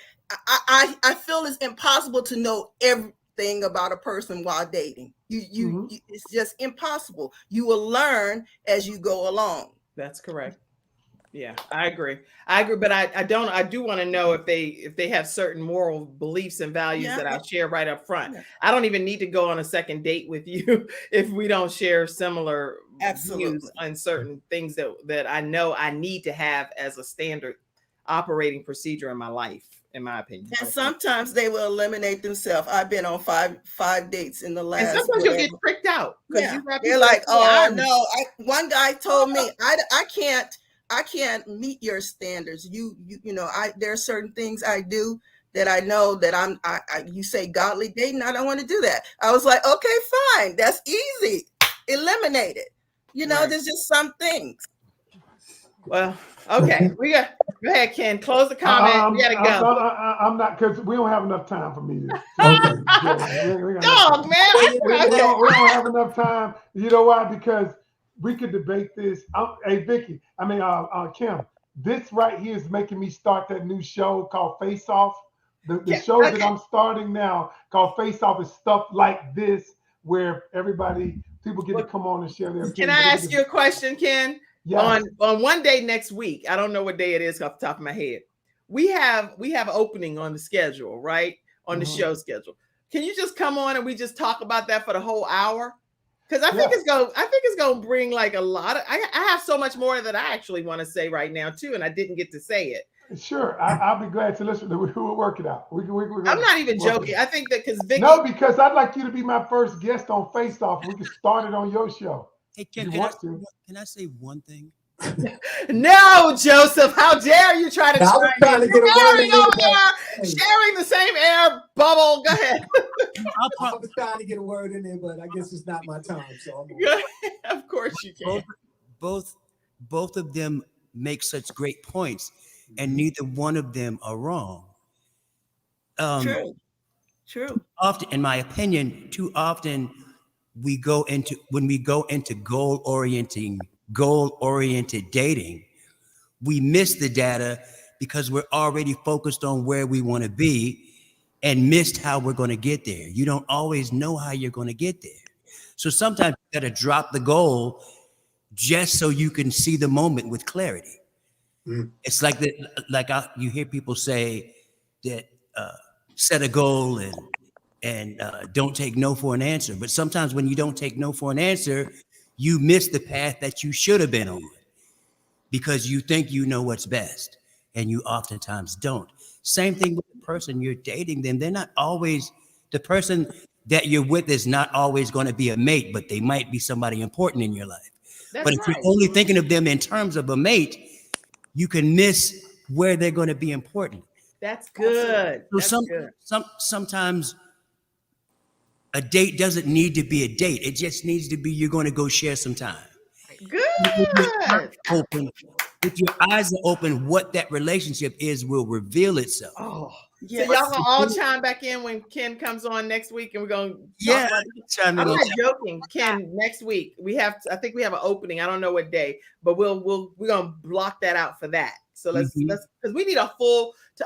F: I feel it's impossible to know everything about a person while dating. You it's just impossible. You will learn as you go along.
A: That's correct. Yeah, I agree. But I do want to know if they have certain moral beliefs and values that I share right up front. Yeah. I don't even need to go on a second date with you if we don't share similar views on certain things that I know I need to have as a standard operating procedure in my life, in my opinion.
F: And sometimes they will eliminate themselves. I've been on five dates in the last.
A: And sometimes you'll get tricked out.
F: Yeah. They're like, oh no. One guy told me, I can't meet your standards. You know, there are certain things I do that I know that you say godly dating. I don't want to do that. I was like, okay, fine. That's easy. Eliminate it. You know, There's just some things.
A: Well, okay. Go ahead, Ken. Close the comment. We gotta go.
K: I'm not, because we don't have enough time for me to.
A: Dog, man.
K: We don't have enough time. You know why? Because we could debate this. Hey, Vicky. Kim. This right here is making me start that new show called Face Off. The show that I'm starting now called Face Off is stuff like this, where people get to come on and share their opinion.
A: Can I ask you a question, Ken? Yes. On one day next week, I don't know what day it is off the top of my head. We have an opening on the schedule, right? On the show schedule. Can you just come on and we just talk about that for the whole hour? Because I think it's gonna bring like a lot of. I have so much more that I actually want to say right now too, and I didn't get to say it.
K: Sure, I'll be glad to listen. We'll work it out.
A: I'm not even joking. I think that
K: because I'd like you to be my first guest on Face Off. We can start it on your show.
D: Hey, can I say one thing?
A: No, Joseph, how dare you try to
E: sharing
A: the same air bubble. Go ahead.
E: I was trying to get a word in there, but I guess it's not my time. So
A: of course you can.
D: Both of them make such great points, and neither one of them are wrong.
F: True.
D: Often, in my opinion, too often when we go into goal-oriented dating, we miss the data because we're already focused on where we want to be and missed how we're going to get there. You don't always know how you're going to get there. So sometimes you got to drop the goal just so you can see the moment with clarity. It's like you hear people say that set a goal and don't take no for an answer. But sometimes when you don't take no for an answer, you miss the path that you should have been on because you think you know what's best, and you oftentimes don't. Same thing with the person you're dating them. They're not always, the person that you're with is not always going to be a mate, but they might be somebody important in your life. But if you're only thinking of them in terms of a mate, you can miss where they're going to be important.
A: That's good.
D: So sometimes a date doesn't need to be a date. It just needs to be you're going to go share some time.
A: Good.
D: If your eyes are open, what that relationship is will reveal itself.
A: Oh, yeah. So y'all gonna all chime back in when Ken comes on next week, and we're gonna I'm not joking. Ken, next week I think we have an opening. I don't know what day, but we're gonna block that out for that. So let's because we need to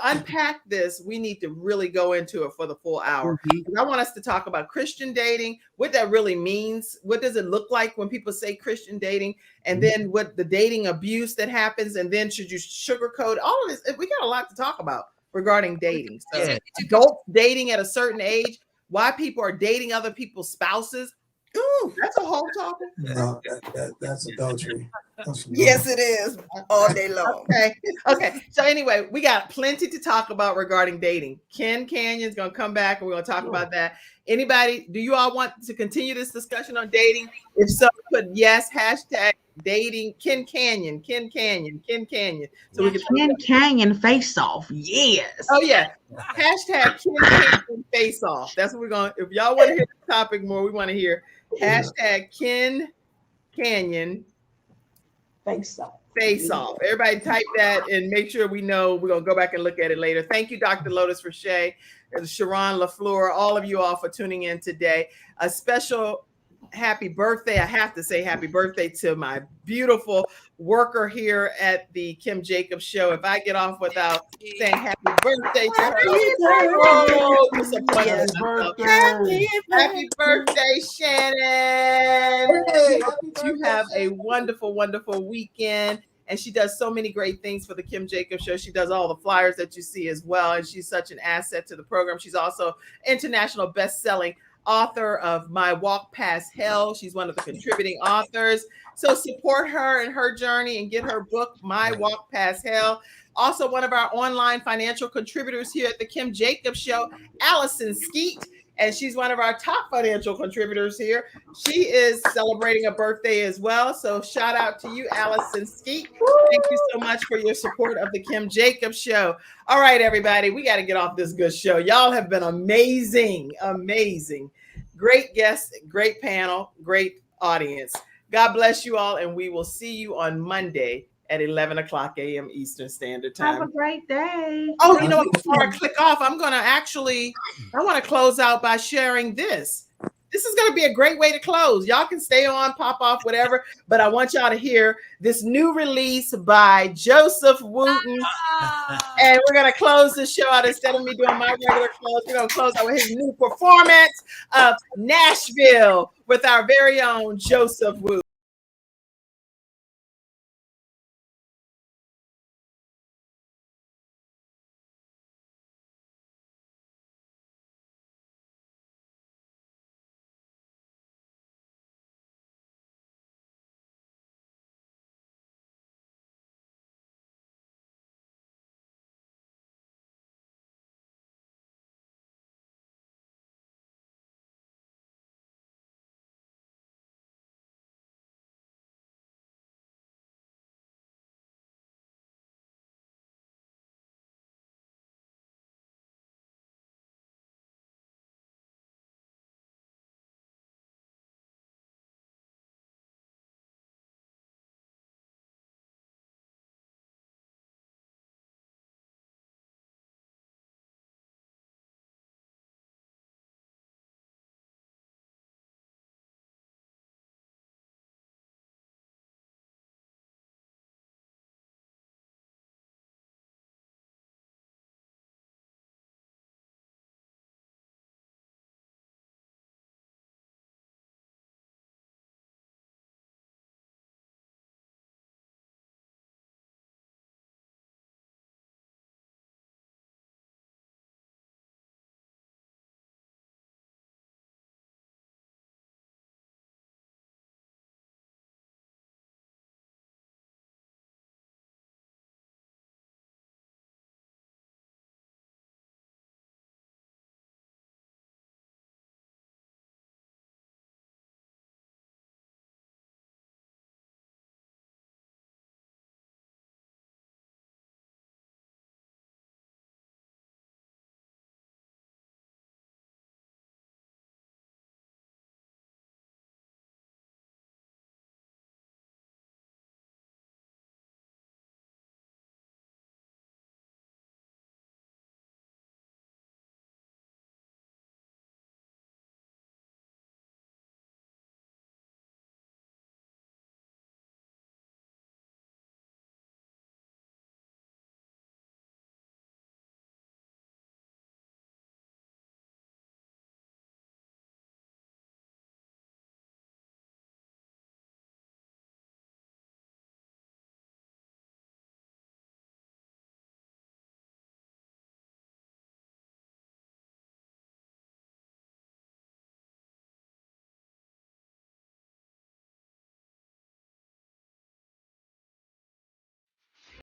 A: unpack this, we need to really go into it for the full hour. I want us to talk about Christian dating, what that really means. What does it look like when people say Christian dating? And then what the dating abuse that happens. And then should you sugarcoat all of this? We got a lot to talk about regarding dating. So adults dating at a certain age, why people are dating other people's spouses. Ooh, that's a whole topic.
E: No, that's adultery.
F: Yes, it is all day long.
A: Okay. So anyway, we got plenty to talk about regarding dating. Ken Canyon's gonna come back and we're gonna talk about that. Anybody, do you all want to continue this discussion on dating? If so, put yes, #dating Ken Canyon. So we can
I: Ken Canyon face off. Yes.
A: Oh yeah. #Ken Canyon face off. That's what we're going. If y'all want to hear the topic more, we want to hear #Ken Canyon
I: face off.
A: Everybody type that and make sure we know. We're going to go back and look at it later. Thank you, Dr. Lotus Richey, and Sharon LaFleur, all of you all for tuning in today. A special happy birthday. I have to say happy birthday to my beautiful worker here at the Kim Jacobs Show. If I get off without saying happy birthday to her, happy birthday, Shannon. You have a wonderful, wonderful weekend. And she does so many great things for the Kim Jacobs Show. She does all the flyers that you see as well. And she's such an asset to the program. She's also international best-selling author of My Walk Past Hell. She's one of the contributing authors. So support her and her journey and get her book, My Walk Past Hell. Also, one of our online financial contributors here at the Kim Jacobs Show, Allison Skeet. And she's one of our top financial contributors here. She is celebrating a birthday as well. So shout out to you, Allison Skeet. Thank you so much for your support of the Kim Jacobs Show. All right, everybody, we got to get off this good show. Y'all have been amazing, amazing. Great guests, great panel, great audience. God bless you all, and we will see you on Monday at 11 o'clock a.m. Eastern Standard Time.
I: Have a great day.
A: Oh, you know what? Before I click off, I want to close out by sharing this. This is going to be a great way to close. Y'all can stay on, pop off, whatever, but I want y'all to hear this new release by Joseph Wooten. And we're going to close the show out. Instead of me doing my regular close, we're going to close out with his new performance of Nashville with our very own Joseph Wooten.